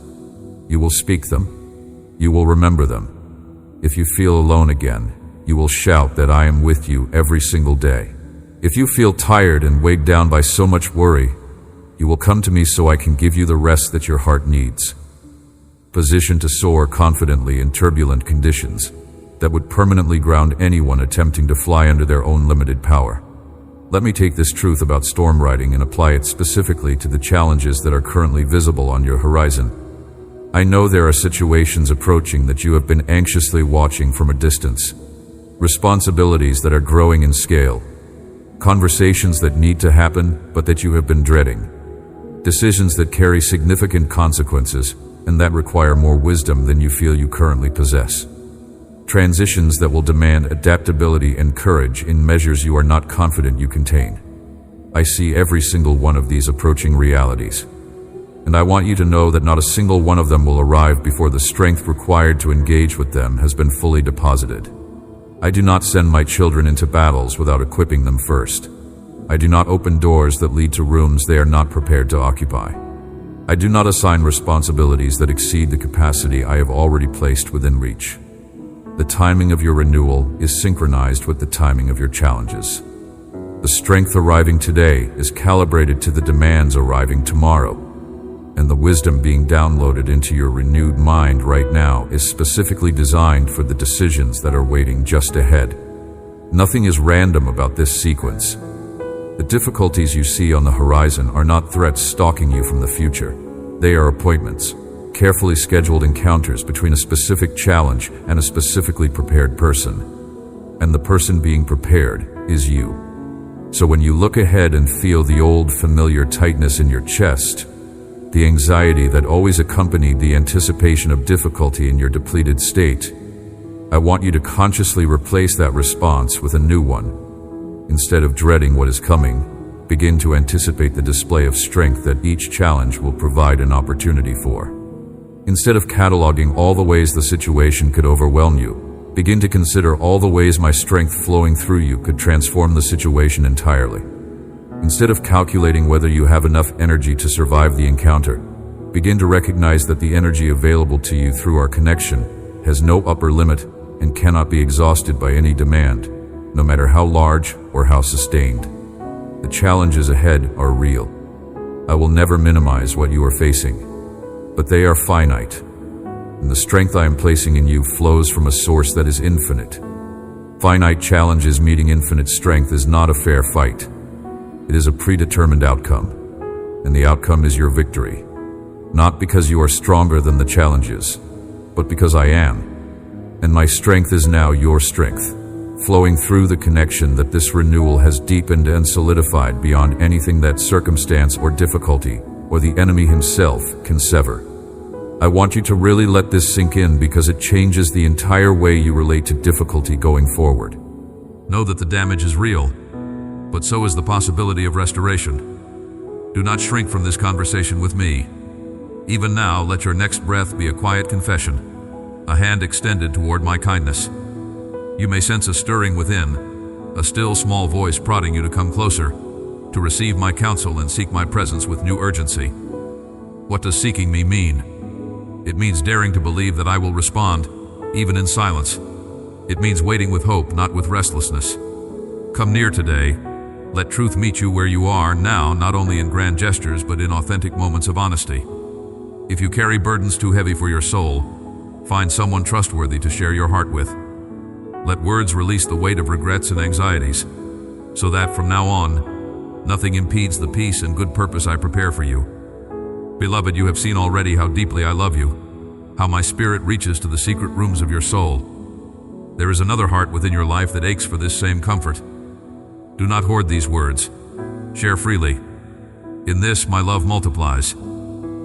You will speak them. You will remember them. If you feel alone again, you will shout that I am with you every single day. If you feel tired and weighed down by so much worry, you will come to me so I can give you the rest that your heart needs. Positioned to soar confidently in turbulent conditions that would permanently ground anyone attempting to fly under their own limited power. Let me take this truth about storm riding and apply it specifically to the challenges that are currently visible on your horizon. I know there are situations approaching that you have been anxiously watching from a distance, responsibilities that are growing in scale, conversations that need to happen but that you have been dreading, decisions that carry significant consequences and that require more wisdom than you feel you currently possess. Transitions that will demand adaptability and courage in measures you are not confident you contain. I see every single one of these approaching realities, and I want you to know that not a single one of them will arrive before the strength required to engage with them has been fully deposited. I do not send my children into battles without equipping them first. I do not open doors that lead to rooms they are not prepared to occupy. I do not assign responsibilities that exceed the capacity I have already placed within reach. The timing of your renewal is synchronized with the timing of your challenges. The strength arriving today is calibrated to the demands arriving tomorrow, and the wisdom being downloaded into your renewed mind right now is specifically designed for the decisions that are waiting just ahead. Nothing is random about this sequence. The difficulties you see on the horizon are not threats stalking you from the future. They are appointments, carefully scheduled encounters between a specific challenge and a specifically prepared person. And the person being prepared is you. So when you look ahead and feel the old familiar tightness in your chest, the anxiety that always accompanied the anticipation of difficulty in your depleted state, I want you to consciously replace that response with a new one. Instead of dreading what is coming, begin to anticipate the display of strength that each challenge will provide an opportunity for. Instead of cataloging all the ways the situation could overwhelm you, begin to consider all the ways my strength flowing through you could transform the situation entirely. Instead of calculating whether you have enough energy to survive the encounter, begin to recognize that the energy available to you through our connection has no upper limit and cannot be exhausted by any demand, no matter how large or how sustained. The challenges ahead are real. I will never minimize what you are facing, but they are finite, and the strength I am placing in you flows from a source that is infinite. Finite challenges meeting infinite strength is not a fair fight. It is a predetermined outcome, and the outcome is your victory. Not because you are stronger than the challenges, but because I am, and my strength is now your strength, flowing through the connection that this renewal has deepened and solidified beyond anything that circumstance or difficulty or the enemy himself can sever. I want you to really let this sink in because it changes the entire way you relate to difficulty going forward. Know that the damage is real, but so is the possibility of restoration. Do not shrink from this conversation with me. Even now, let your next breath be a quiet confession, a hand extended toward my kindness. You may sense a stirring within, a still small voice prodding you to come closer, to receive my counsel and seek my presence with new urgency. What does seeking me mean? It means daring to believe that I will respond, even in silence. It means waiting with hope, not with restlessness. Come near today. Let truth meet you where you are now, not only in grand gestures, but in authentic moments of honesty. If you carry burdens too heavy for your soul, find someone trustworthy to share your heart with. Let words release the weight of regrets and anxieties, so that from now on, nothing impedes the peace and good purpose I prepare for you. Beloved, you have seen already how deeply I love you, how my spirit reaches to the secret rooms of your soul. There is another heart within your life that aches for this same comfort. Do not hoard these words. Share freely. In this, my love multiplies.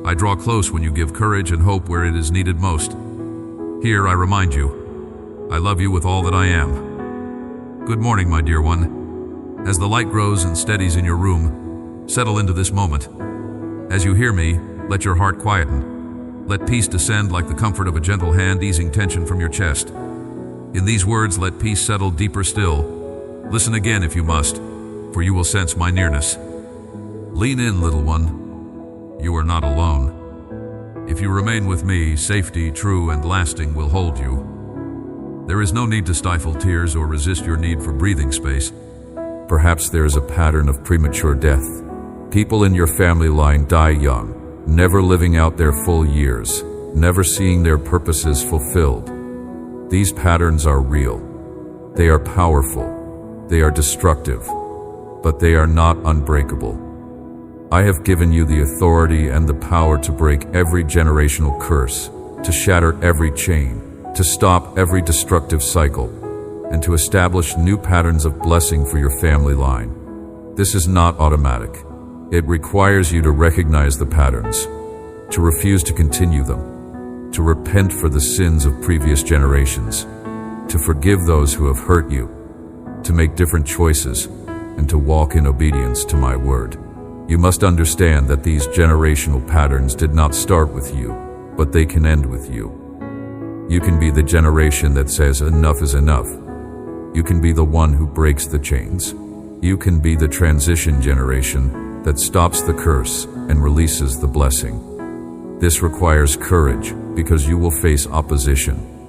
I draw close when you give courage and hope where it is needed most. Here, I remind you, I love you with all that I am. Good morning, my dear one. As the light grows and steadies in your room, settle into this moment. As you hear me, let your heart quieten. Let peace descend like the comfort of a gentle hand easing tension from your chest. In these words, let peace settle deeper still. Listen again if you must, for you will sense my nearness. Lean in, little one. You are not alone. If you remain with me, safety, true and lasting, will hold you. There is no need to stifle tears or resist your need for breathing space. Perhaps there is a pattern of premature death. People in your family line die young, never living out their full years, never seeing their purposes fulfilled. These patterns are real. They are powerful. They are destructive, but they are not unbreakable. I have given you the authority and the power to break every generational curse, to shatter every chain, to stop every destructive cycle, and to establish new patterns of blessing for your family line. This is not automatic. It requires you to recognize the patterns, to refuse to continue them, to repent for the sins of previous generations, to forgive those who have hurt you, to make different choices, and to walk in obedience to my word. You must understand that these generational patterns did not start with you, but they can end with you. You can be the generation that says enough is enough. You can be the one who breaks the chains. You can be the transition generation that stops the curse and releases the blessing. This requires courage because you will face opposition.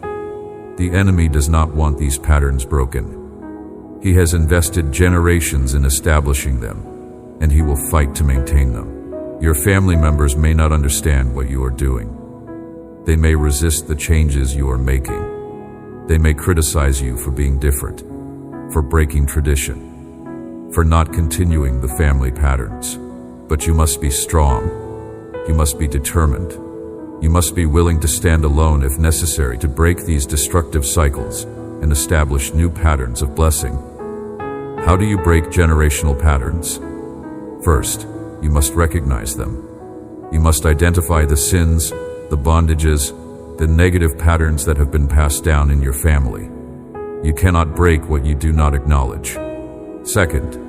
The enemy does not want these patterns broken. He has invested generations in establishing them, and he will fight to maintain them. Your family members may not understand what you are doing. They may resist the changes you are making. They may criticize you for being different, for breaking tradition, for not continuing the family patterns. But you must be strong. You must be determined. You must be willing to stand alone if necessary to break these destructive cycles and establish new patterns of blessing. How do you break generational patterns? First, you must recognize them. You must identify the sins, the bondages, the negative patterns that have been passed down in your family. You cannot break what you do not acknowledge. Second,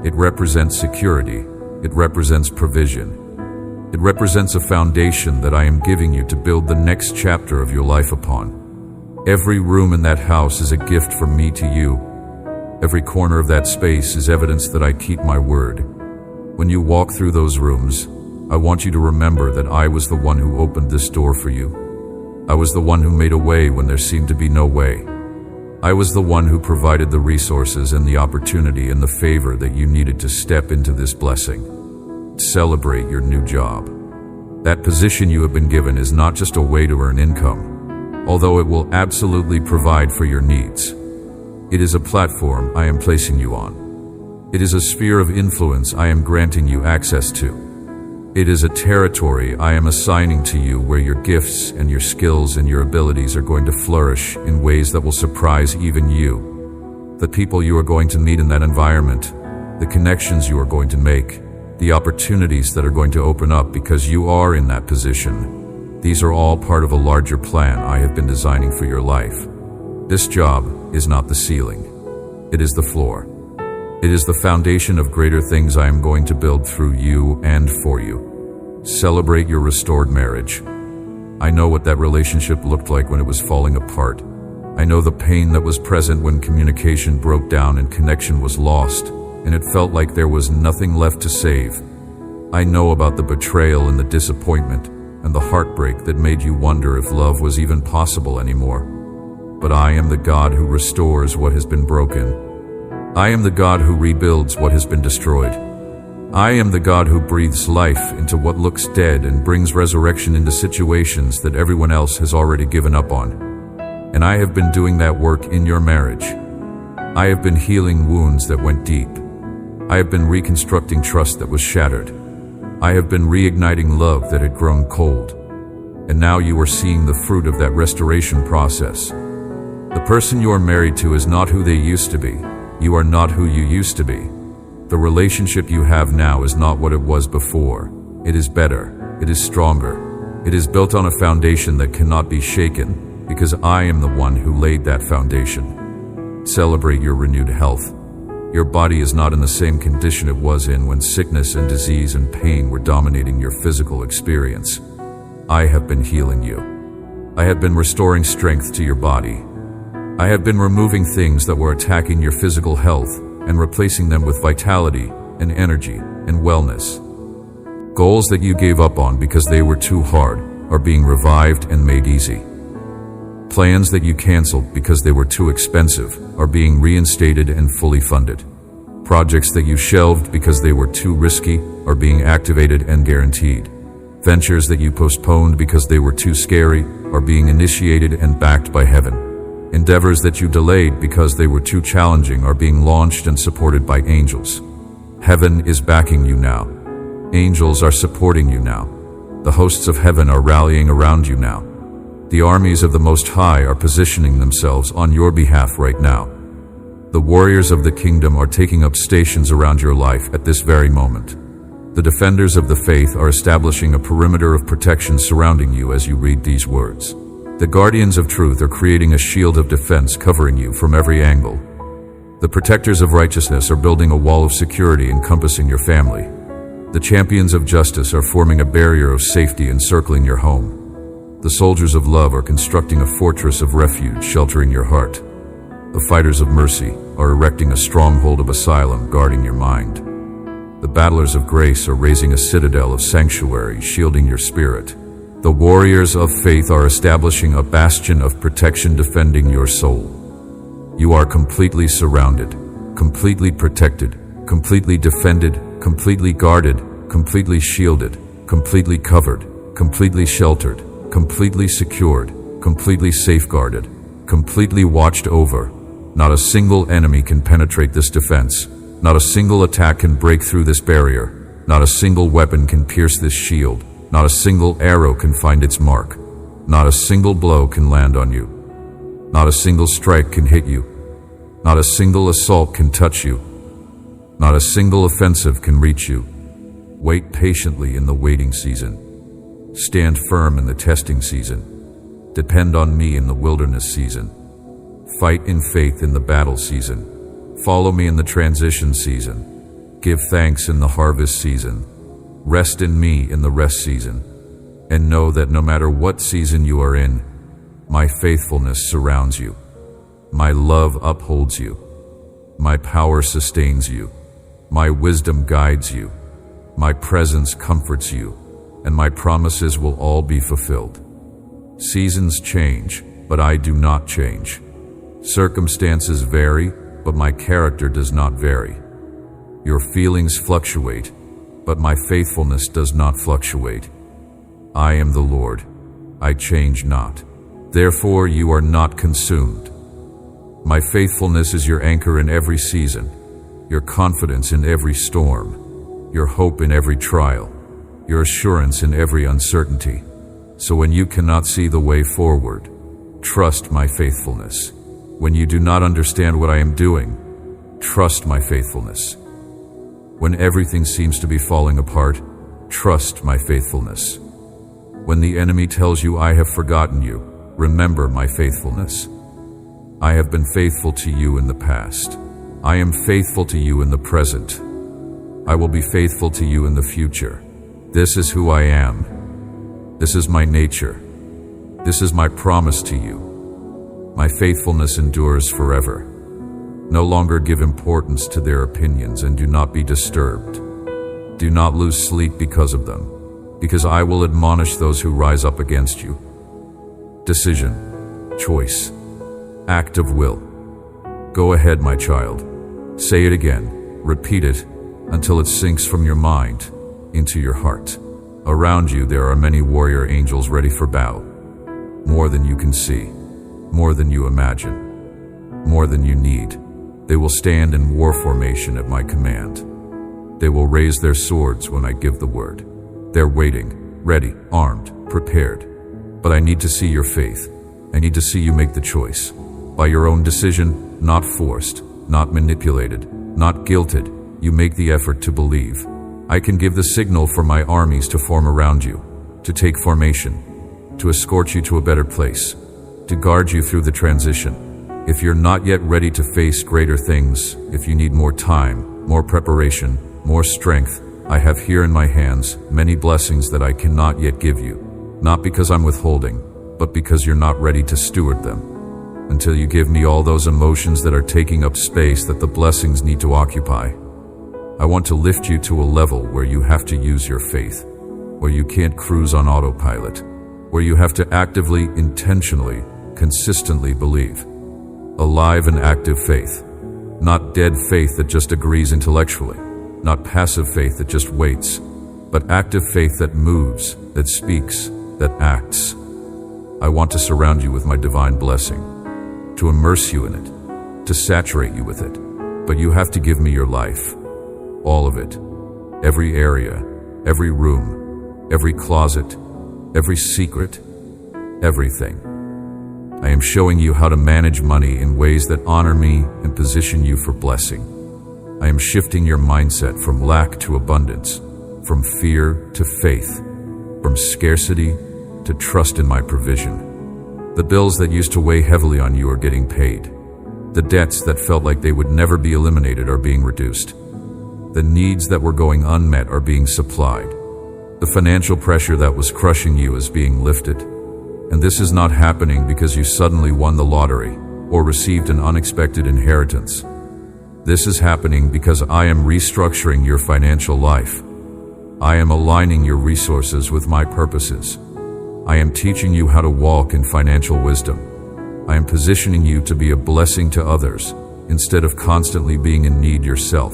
it represents security. It represents provision. It represents a foundation that I am giving you to build the next chapter of your life upon. Every room in that house is a gift from me to you. Every corner of that space is evidence that I keep my word. When you walk through those rooms, I want you to remember that I was the one who opened this door for you. I was the one who made a way when there seemed to be no way. I was the one who provided the resources and the opportunity and the favor that you needed to step into this blessing. Celebrate your new job. That position you have been given is not just a way to earn income, although it will absolutely provide for your needs. It is a platform I am placing you on. It is a sphere of influence I am granting you access to. It is a territory I am assigning to you where your gifts and your skills and your abilities are going to flourish in ways that will surprise even you. The people you are going to meet in that environment, the connections you are going to make, the opportunities that are going to open up because you are in that position. These are all part of a larger plan I have been designing for your life. This job is not the ceiling. It is the floor. It is the foundation of greater things I am going to build through you and for you. Celebrate your restored marriage. I know what that relationship looked like when it was falling apart. I know the pain that was present when communication broke down and connection was lost, and it felt like there was nothing left to save. I know about the betrayal and the disappointment and the heartbreak that made you wonder if love was even possible anymore. but I am the God who restores what has been broken. I am the God who rebuilds what has been destroyed. I am the God who breathes life into what looks dead and brings resurrection into situations that everyone else has already given up on. And I have been doing that work in your marriage. I have been healing wounds that went deep. I have been reconstructing trust that was shattered. I have been reigniting love that had grown cold. And now you are seeing the fruit of that restoration process. The person you are married to is not who they used to be. You are not who you used to be. The relationship you have now is not what it was before. It is better. It is stronger. It is built on a foundation that cannot be shaken, because I am the one who laid that foundation. Celebrate your renewed health. Your body is not in the same condition it was in when sickness and disease and pain were dominating your physical experience. I have been healing you. I have been restoring strength to your body. I have been removing things that were attacking your physical health and replacing them with vitality and energy and wellness. Goals that you gave up on because they were too hard are being revived and made easy. Plans that you canceled because they were too expensive are being reinstated and fully funded. Projects that you shelved because they were too risky are being activated and guaranteed. Ventures that you postponed because they were too scary are being initiated and backed by heaven. Endeavors that you delayed because they were too challenging are being launched and supported by angels. Heaven is backing you now. Angels are supporting you now. The hosts of heaven are rallying around you now. The armies of the Most High are positioning themselves on your behalf right now. The warriors of the kingdom are taking up stations around your life at this very moment. The defenders of the faith are establishing a perimeter of protection surrounding you as you read these words. The guardians of truth are creating a shield of defense covering you from every angle. The protectors of righteousness are building a wall of security encompassing your family. The champions of justice are forming a barrier of safety encircling your home. The soldiers of love are constructing a fortress of refuge sheltering your heart. The fighters of mercy are erecting a stronghold of asylum guarding your mind. The battlers of grace are raising a citadel of sanctuary shielding your spirit. The warriors of faith are establishing a bastion of protection defending your soul. You are completely surrounded, completely protected, completely defended, completely guarded, completely shielded, completely covered, completely sheltered, completely secured, completely safeguarded, completely watched over. Not a single enemy can penetrate this defense. Not a single attack can break through this barrier. Not a single weapon can pierce this shield. Not a single arrow can find its mark. Not a single blow can land on you. Not a single strike can hit you. Not a single assault can touch you. Not a single offensive can reach you. Wait patiently in the waiting season. Stand firm in the testing season. Depend on me in the wilderness season. Fight in faith in the battle season. Follow me in the transition season. Give thanks in the harvest season. Rest in me in the rest season. And know that no matter what season you are in, my faithfulness surrounds you. My love upholds you. My power sustains you. My wisdom guides you. My presence comforts you. And my promises will all be fulfilled. Seasons change, but I do not change. Circumstances vary, but my character does not vary. Your feelings fluctuate, but my faithfulness does not fluctuate. I am the Lord. I change not. Therefore you are not consumed. My faithfulness is your anchor in every season, your confidence in every storm, your hope in every trial, your assurance in every uncertainty. So when you cannot see the way forward, trust my faithfulness. When you do not understand what I am doing, trust my faithfulness. When everything seems to be falling apart, trust my faithfulness. When the enemy tells you I have forgotten you, remember my faithfulness. I have been faithful to you in the past. I am faithful to you in the present. I will be faithful to you in the future. This is who I am. This is my nature. This is my promise to you. My faithfulness endures forever. No longer give importance to their opinions and do not be disturbed. Do not lose sleep because of them, because I will admonish those who rise up against you. Decision, choice. act of will. Go ahead, my child. Say it again. Repeat it until it sinks from your mind into your heart. Around you there are many warrior angels ready for battle. More than you can see, more than you imagine, more than you need. They will stand in war formation at my command. They will raise their swords when I give the word. They're waiting, ready, armed, prepared. But I need to see your faith. I need to see you make the choice. By your own decision, not forced, not manipulated, not guilted, you make the effort to believe. I can give the signal for my armies to form around you, to take formation, to escort you to a better place, to guard you through the transition. If you're not yet ready to face greater things, if you need more time, more preparation, more strength, I have here in my hands many blessings that I cannot yet give you, not because I'm withholding, but because you're not ready to steward them. Until you give me all those emotions that are taking up space that the blessings need to occupy. I want to lift you to a level where you have to use your faith, where you can't cruise on autopilot, where you have to actively, intentionally, consistently believe. Alive and active faith, not dead faith that just agrees intellectually, not passive faith that just waits, but active faith that moves, that speaks, that acts. I want to surround you with my divine blessing, to immerse you in it, to saturate you with it. But you have to give me your life, all of it, every area, every room, every closet, every secret, everything. I am showing you how to manage money in ways that honor me and position you for blessing. I am shifting your mindset from lack to abundance, from fear to faith, from scarcity to trust in my provision. The bills that used to weigh heavily on you are getting paid. The debts that felt like they would never be eliminated are being reduced. The needs that were going unmet are being supplied. The financial pressure that was crushing you is being lifted. And this is not happening because you suddenly won the lottery or received an unexpected inheritance. This is happening because I am restructuring your financial life. I am aligning your resources with my purposes. I am teaching you how to walk in financial wisdom. I am positioning you to be a blessing to others instead of constantly being in need yourself.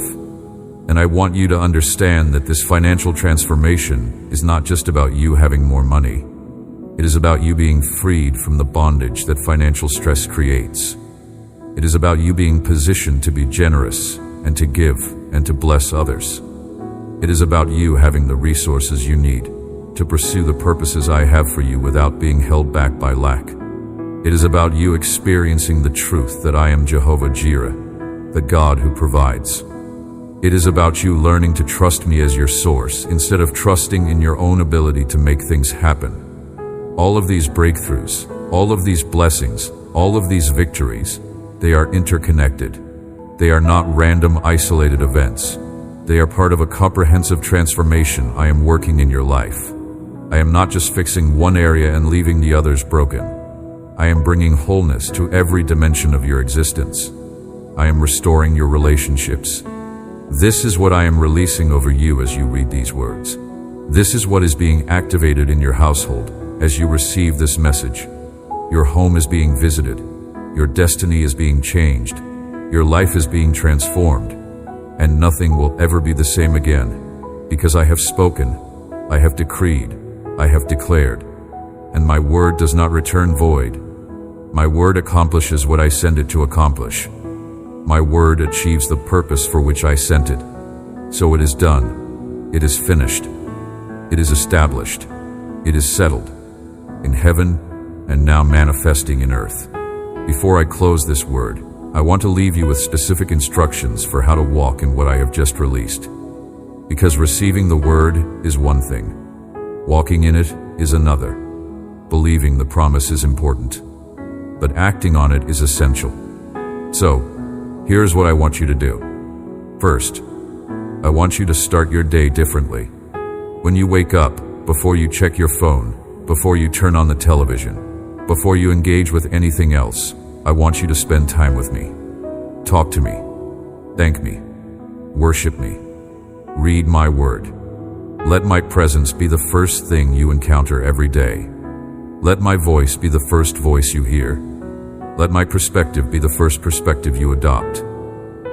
And I want you to understand that this financial transformation is not just about you having more money. It is about you being freed from the bondage that financial stress creates. It is about you being positioned to be generous and to give and to bless others. It is about you having the resources you need to pursue the purposes I have for you without being held back by lack. It is about you experiencing the truth that I am Jehovah Jireh, the God who provides. It is about you learning to trust me as your source instead of trusting in your own ability to make things happen. All of these breakthroughs, all of these blessings, all of these victories, they are interconnected. They are not random, isolated events. They are part of a comprehensive transformation I am working in your life. I am not just fixing one area and leaving the others broken. I am bringing wholeness to every dimension of your existence. I am restoring your relationships. This is what I am releasing over you as you read these words. This is what is being activated in your household as you receive this message. Your home is being visited. Your destiny is being changed. Your life is being transformed. And nothing will ever be the same again. Because I have spoken, I have decreed, I have declared, and my word does not return void. My word accomplishes what I send it to accomplish. My word achieves the purpose for which I sent it. So it is done. It is finished. It is established. It is settled in heaven and now manifesting in earth. Before I close this word, I want to leave you with specific instructions for how to walk in what I have just released. Because receiving the word is one thing. Walking in it is another. Believing the promise is important. But acting on it is essential. So, here's what I want you to do. First, I want you to start your day differently. When you wake up, before you check your phone, before you turn on the television, before you engage with anything else, I want you to spend time with me. Talk to me. Thank me. Worship me. Read my word. Let my presence be the first thing you encounter every day. Let my voice be the first voice you hear. Let my perspective be the first perspective you adopt.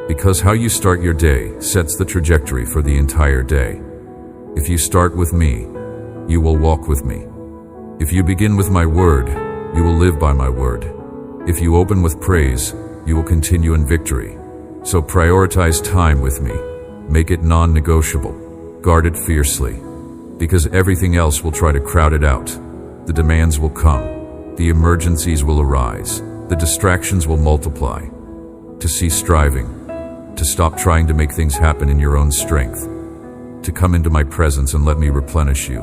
Because how you start your day sets the trajectory for the entire day. If you start with me, you will walk with me. If you begin with my word, you will live by my word. If you open with praise, you will continue in victory. So prioritize time with me. Make it non-negotiable. Guard it fiercely. Because everything else will try to crowd it out. The demands will come. The emergencies will arise. The distractions will multiply. To cease striving. To stop trying to make things happen in your own strength. To come into my presence and let me replenish you.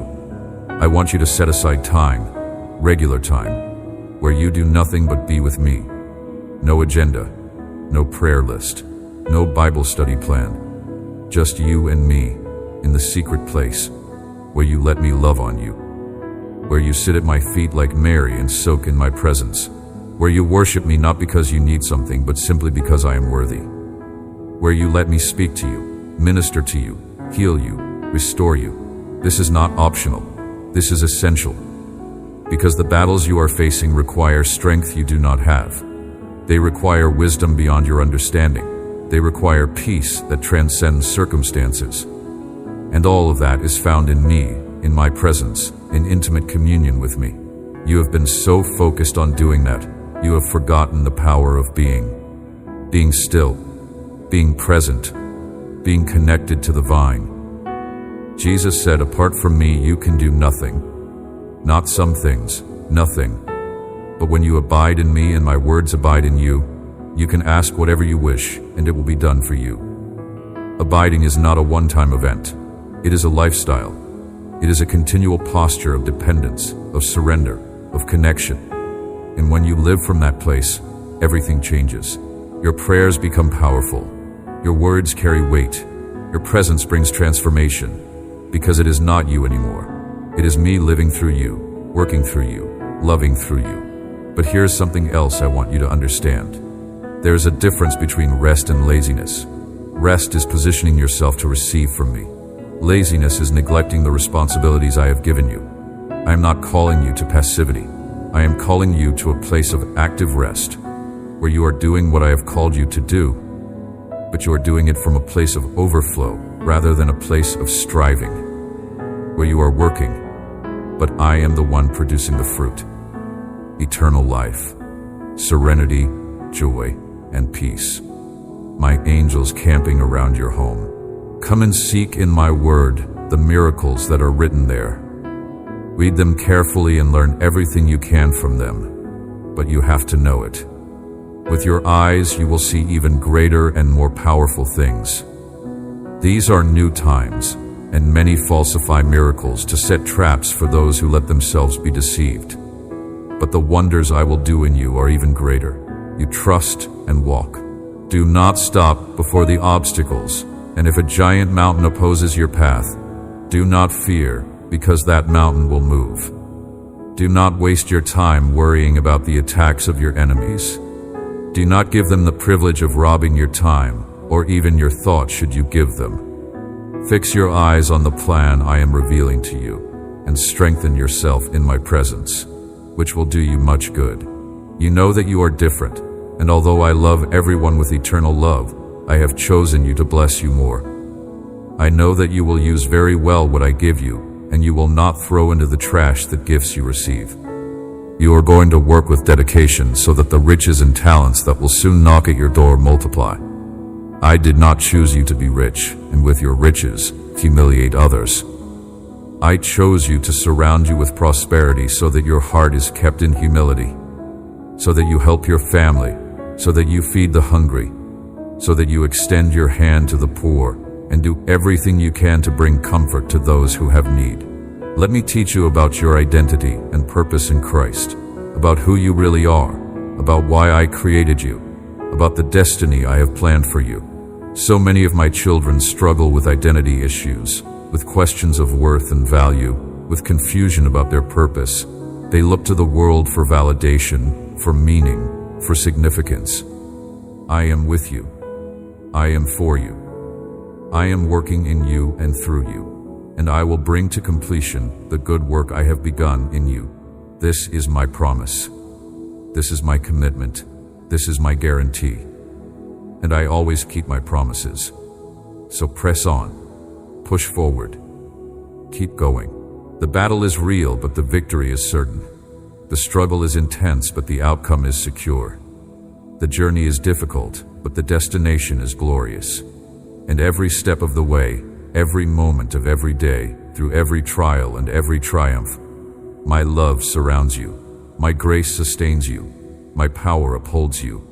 I want you to set aside time, regular time, where you do nothing but be with me. No agenda, no prayer list, no Bible study plan. Just you and me in the secret place where you let me love on you. Where you sit at my feet like Mary and soak in my presence. Where you worship me not because you need something but simply because I am worthy. Where you let me speak to you, minister to you, heal you, restore you. This is not optional. This is essential. Because the battles you are facing require strength you do not have. They require wisdom beyond your understanding. They require peace that transcends circumstances. And all of that is found in me, in my presence, in intimate communion with me. You have been so focused on doing that, you have forgotten the power of being. Being still, being present, being connected to the vine. Jesus said, apart from me, you can do nothing. Not some things, nothing. But when you abide in me and my words abide in you, you can ask whatever you wish and it will be done for you. Abiding is not a one-time event. It is a lifestyle. It is a continual posture of dependence, of surrender, of connection. And when you live from that place, everything changes. Your prayers become powerful. Your words carry weight. Your presence brings transformation. Because it is not you anymore. It is me living through you, working through you, loving through you. But here's something else I want you to understand. There is a difference between rest and laziness. Rest is positioning yourself to receive from me. Laziness is neglecting the responsibilities I have given you. I am not calling you to passivity. I am calling you to a place of active rest, where you are doing what I have called you to do, but you are doing it from a place of overflow rather than a place of striving, where you are working, but I am the one producing the fruit. Eternal life, serenity, joy, and peace. My angels camping around your home. Come and seek in my word the miracles that are written there. Read them carefully and learn everything you can from them, but you have to know it. With your eyes, you will see even greater and more powerful things. These are new times, and many falsify miracles to set traps for those who let themselves be deceived. But the wonders I will do in you are even greater. You trust and walk. Do not stop before the obstacles, and if a giant mountain opposes your path, do not fear, because that mountain will move. Do not waste your time worrying about the attacks of your enemies. Do not give them the privilege of robbing your time, or even your thoughts should you give them. Fix your eyes on the plan I am revealing to you, and strengthen yourself in my presence, which will do you much good. You know that you are different, and although I love everyone with eternal love, I have chosen you to bless you more. I know that you will use very well what I give you, and you will not throw into the trash the gifts you receive. You are going to work with dedication so that the riches and talents that will soon knock at your door multiply. I did not choose you to be rich, and with your riches, humiliate others. I chose you to surround you with prosperity so that your heart is kept in humility, so that you help your family, so that you feed the hungry, so that you extend your hand to the poor, and do everything you can to bring comfort to those who have need. Let me teach you about your identity and purpose in Christ, about who you really are, about why I created you, about the destiny I have planned for you. So many of my children struggle with identity issues, with questions of worth and value, with confusion about their purpose. They look to the world for validation, for meaning, for significance. I am with you. I am for you. I am working in you and through you, and I will bring to completion the good work I have begun in you. This is my promise. This is my commitment. This is my guarantee. And I always keep my promises. So press on. Push forward. Keep going. The battle is real, but the victory is certain. The struggle is intense, but the outcome is secure. The journey is difficult, but the destination is glorious. And every step of the way, every moment of every day, through every trial and every triumph, my love surrounds you. My grace sustains you. My power upholds you.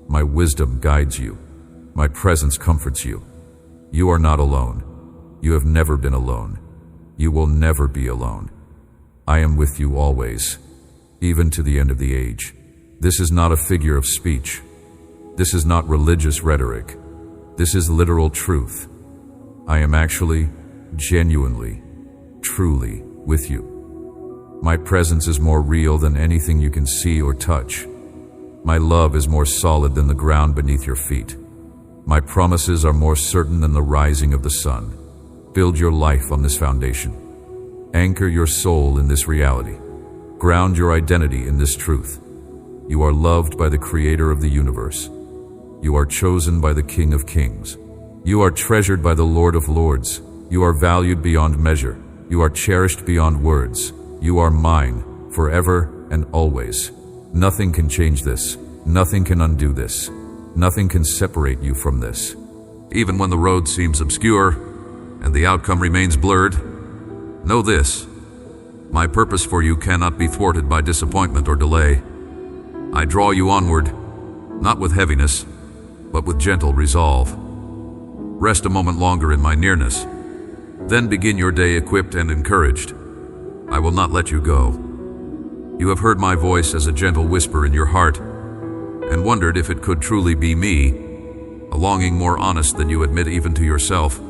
My wisdom guides you. My presence comforts you. You are not alone. You have never been alone. You will never be alone. I am with you always, even to the end of the age. This is not a figure of speech. This is not religious rhetoric. This is literal truth. I am actually, genuinely, truly with you. My presence is more real than anything you can see or touch. My love is more solid than the ground beneath your feet. My promises are more certain than the rising of the sun. Build your life on this foundation. Anchor your soul in this reality. Ground your identity in this truth. You are loved by the Creator of the universe. You are chosen by the King of Kings. You are treasured by the Lord of Lords. You are valued beyond measure. You are cherished beyond words. You are mine, forever and always. Nothing can change this. Nothing can undo this. Nothing can separate you from this. Even when the road seems obscure and the outcome remains blurred, know this: my purpose for you cannot be thwarted by disappointment or delay. I draw you onward, not with heaviness, but with gentle resolve. Rest a moment longer in my nearness. Then begin your day equipped and encouraged. I will not let you go. You have heard my voice as a gentle whisper in your heart and wondered if it could truly be me, a longing more honest than you admit even to yourself.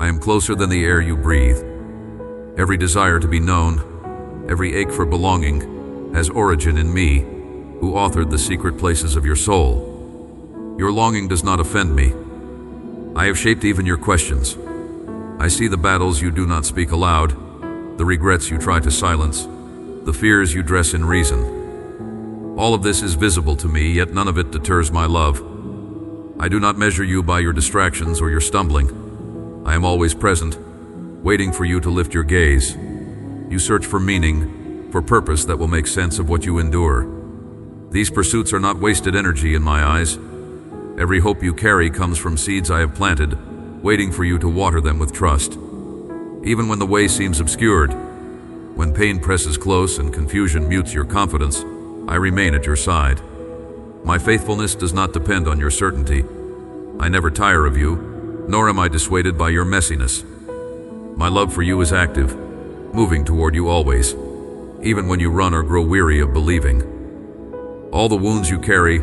I am closer than the air you breathe. Every desire to be known, every ache for belonging, has origin in me, who authored the secret places of your soul. Your longing does not offend me. I have shaped even your questions. I see the battles you do not speak aloud, the regrets you try to silence, the fears you dress in reason. All of this is visible to me, yet none of it deters my love. I do not measure you by your distractions or your stumbling. I am always present, waiting for you to lift your gaze. You search for meaning, for purpose that will make sense of what you endure. These pursuits are not wasted energy in my eyes. Every hope you carry comes from seeds I have planted, waiting for you to water them with trust. Even when the way seems obscured, when pain presses close and confusion mutes your confidence, I remain at your side. My faithfulness does not depend on your certainty. I never tire of you, nor am I dissuaded by your messiness. My love for you is active, moving toward you always, even when you run or grow weary of believing. All the wounds you carry,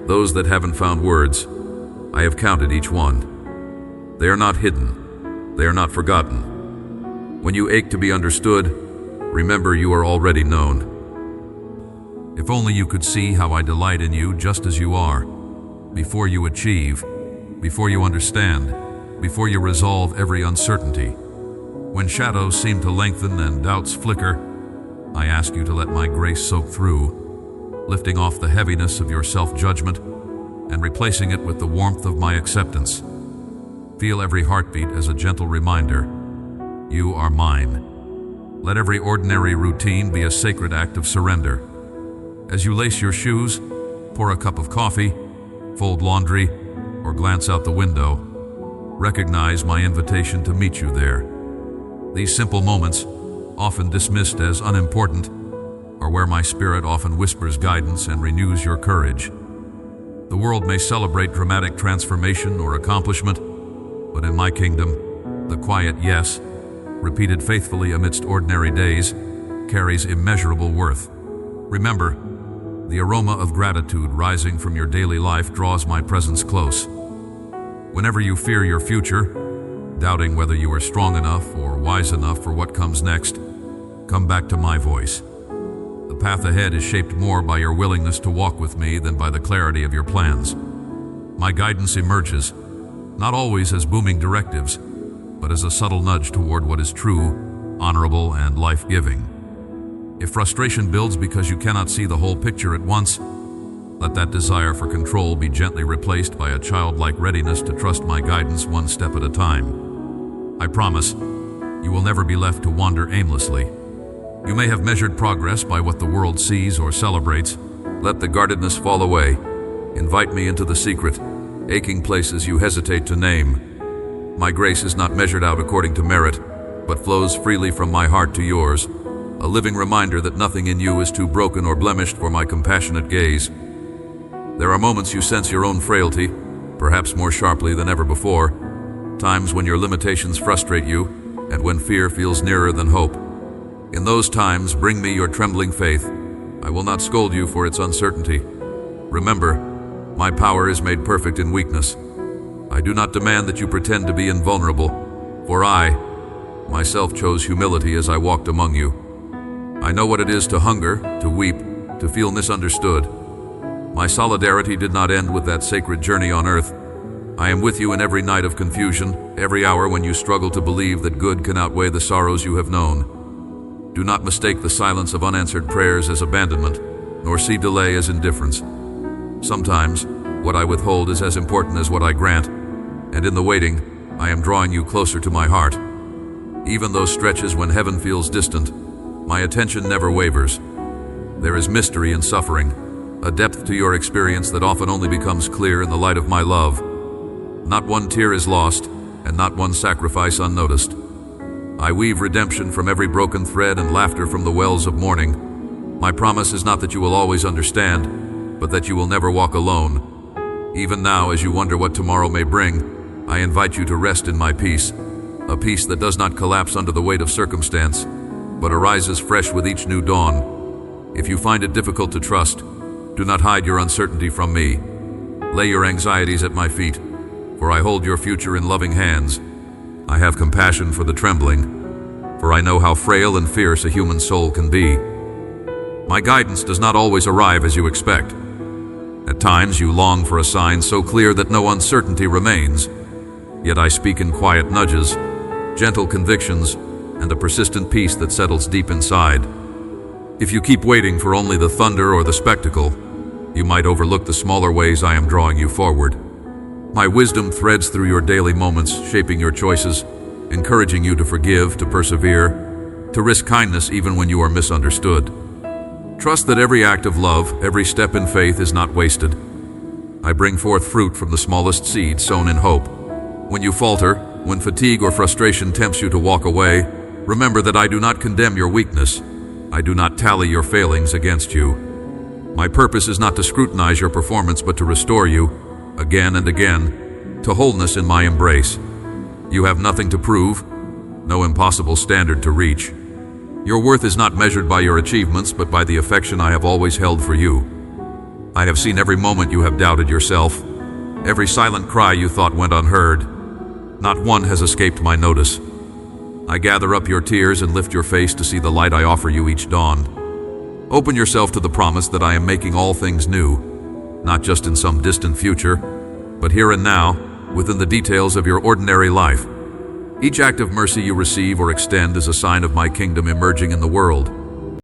those that haven't found words, I have counted each one. They are not hidden. They are not forgotten. When you ache to be understood, remember you are already known. If only you could see how I delight in you just as you are, before you achieve, before you understand, before you resolve every uncertainty. When shadows seem to lengthen and doubts flicker, I ask you to let my grace soak through, lifting off the heaviness of your self-judgment and replacing it with the warmth of my acceptance. Feel every heartbeat as a gentle reminder, you are mine. Let every ordinary routine be a sacred act of surrender. As you lace your shoes, pour a cup of coffee, fold laundry, or glance out the window, recognize my invitation to meet you there. These simple moments, often dismissed as unimportant, are where my spirit often whispers guidance and renews your courage. The world may celebrate dramatic transformation or accomplishment, but in my kingdom, the quiet yes, repeated faithfully amidst ordinary days, carries immeasurable worth. Remember, the aroma of gratitude rising from your daily life draws my presence close. Whenever you fear your future, doubting whether you are strong enough or wise enough for what comes next, come back to my voice. The path ahead is shaped more by your willingness to walk with me than by the clarity of your plans. My guidance emerges, not always as booming directives, but as a subtle nudge toward what is true, honorable, and life-giving. If frustration builds because you cannot see the whole picture at once, let that desire for control be gently replaced by a childlike readiness to trust my guidance one step at a time. I promise, you will never be left to wander aimlessly. You may have measured progress by what the world sees or celebrates. Let the guardedness fall away. Invite me into the secret, aching places you hesitate to name. My grace is not measured out according to merit, but flows freely from my heart to yours, a living reminder that nothing in you is too broken or blemished for my compassionate gaze. There are moments you sense your own frailty, perhaps more sharply than ever before, times when your limitations frustrate you, and when fear feels nearer than hope. In those times, bring me your trembling faith. I will not scold you for its uncertainty. Remember, my power is made perfect in weakness. I do not demand that you pretend to be invulnerable, for I, myself, chose humility as I walked among you. I know what it is to hunger, to weep, to feel misunderstood. My solidarity did not end with that sacred journey on earth. I am with you in every night of confusion, every hour when you struggle to believe that good can outweigh the sorrows you have known. Do not mistake the silence of unanswered prayers as abandonment, nor see delay as indifference. Sometimes, what I withhold is as important as what I grant, and in the waiting, I am drawing you closer to my heart. Even those stretches when heaven feels distant, my attention never wavers. There is mystery in suffering, a depth to your experience that often only becomes clear in the light of my love. Not one tear is lost, and not one sacrifice unnoticed. I weave redemption from every broken thread and laughter from the wells of mourning. My promise is not that you will always understand, but that you will never walk alone. Even now, as you wonder what tomorrow may bring, I invite you to rest in my peace, a peace that does not collapse under the weight of circumstance, but arises fresh with each new dawn. If you find it difficult to trust, do not hide your uncertainty from me. Lay your anxieties at my feet, for I hold your future in loving hands. I have compassion for the trembling, for I know how frail and fierce a human soul can be. My guidance does not always arrive as you expect. At times you long for a sign so clear that no uncertainty remains. Yet I speak in quiet nudges, gentle convictions, and a persistent peace that settles deep inside. If you keep waiting for only the thunder or the spectacle, you might overlook the smaller ways I am drawing you forward. My wisdom threads through your daily moments, shaping your choices, encouraging you to forgive, to persevere, to risk kindness even when you are misunderstood. Trust that every act of love, every step in faith is not wasted. I bring forth fruit from the smallest seed sown in hope. When you falter, when fatigue or frustration tempts you to walk away, remember that I do not condemn your weakness. I do not tally your failings against you. My purpose is not to scrutinize your performance, but to restore you, again and again, to wholeness in my embrace. You have nothing to prove, no impossible standard to reach. Your worth is not measured by your achievements, but by the affection I have always held for you. I have seen every moment you have doubted yourself, every silent cry you thought went unheard. Not one has escaped my notice. I gather up your tears and lift your face to see the light I offer you each dawn. Open yourself to the promise that I am making all things new, not just in some distant future, but here and now, within the details of your ordinary life. Each act of mercy you receive or extend is a sign of my kingdom emerging in the world.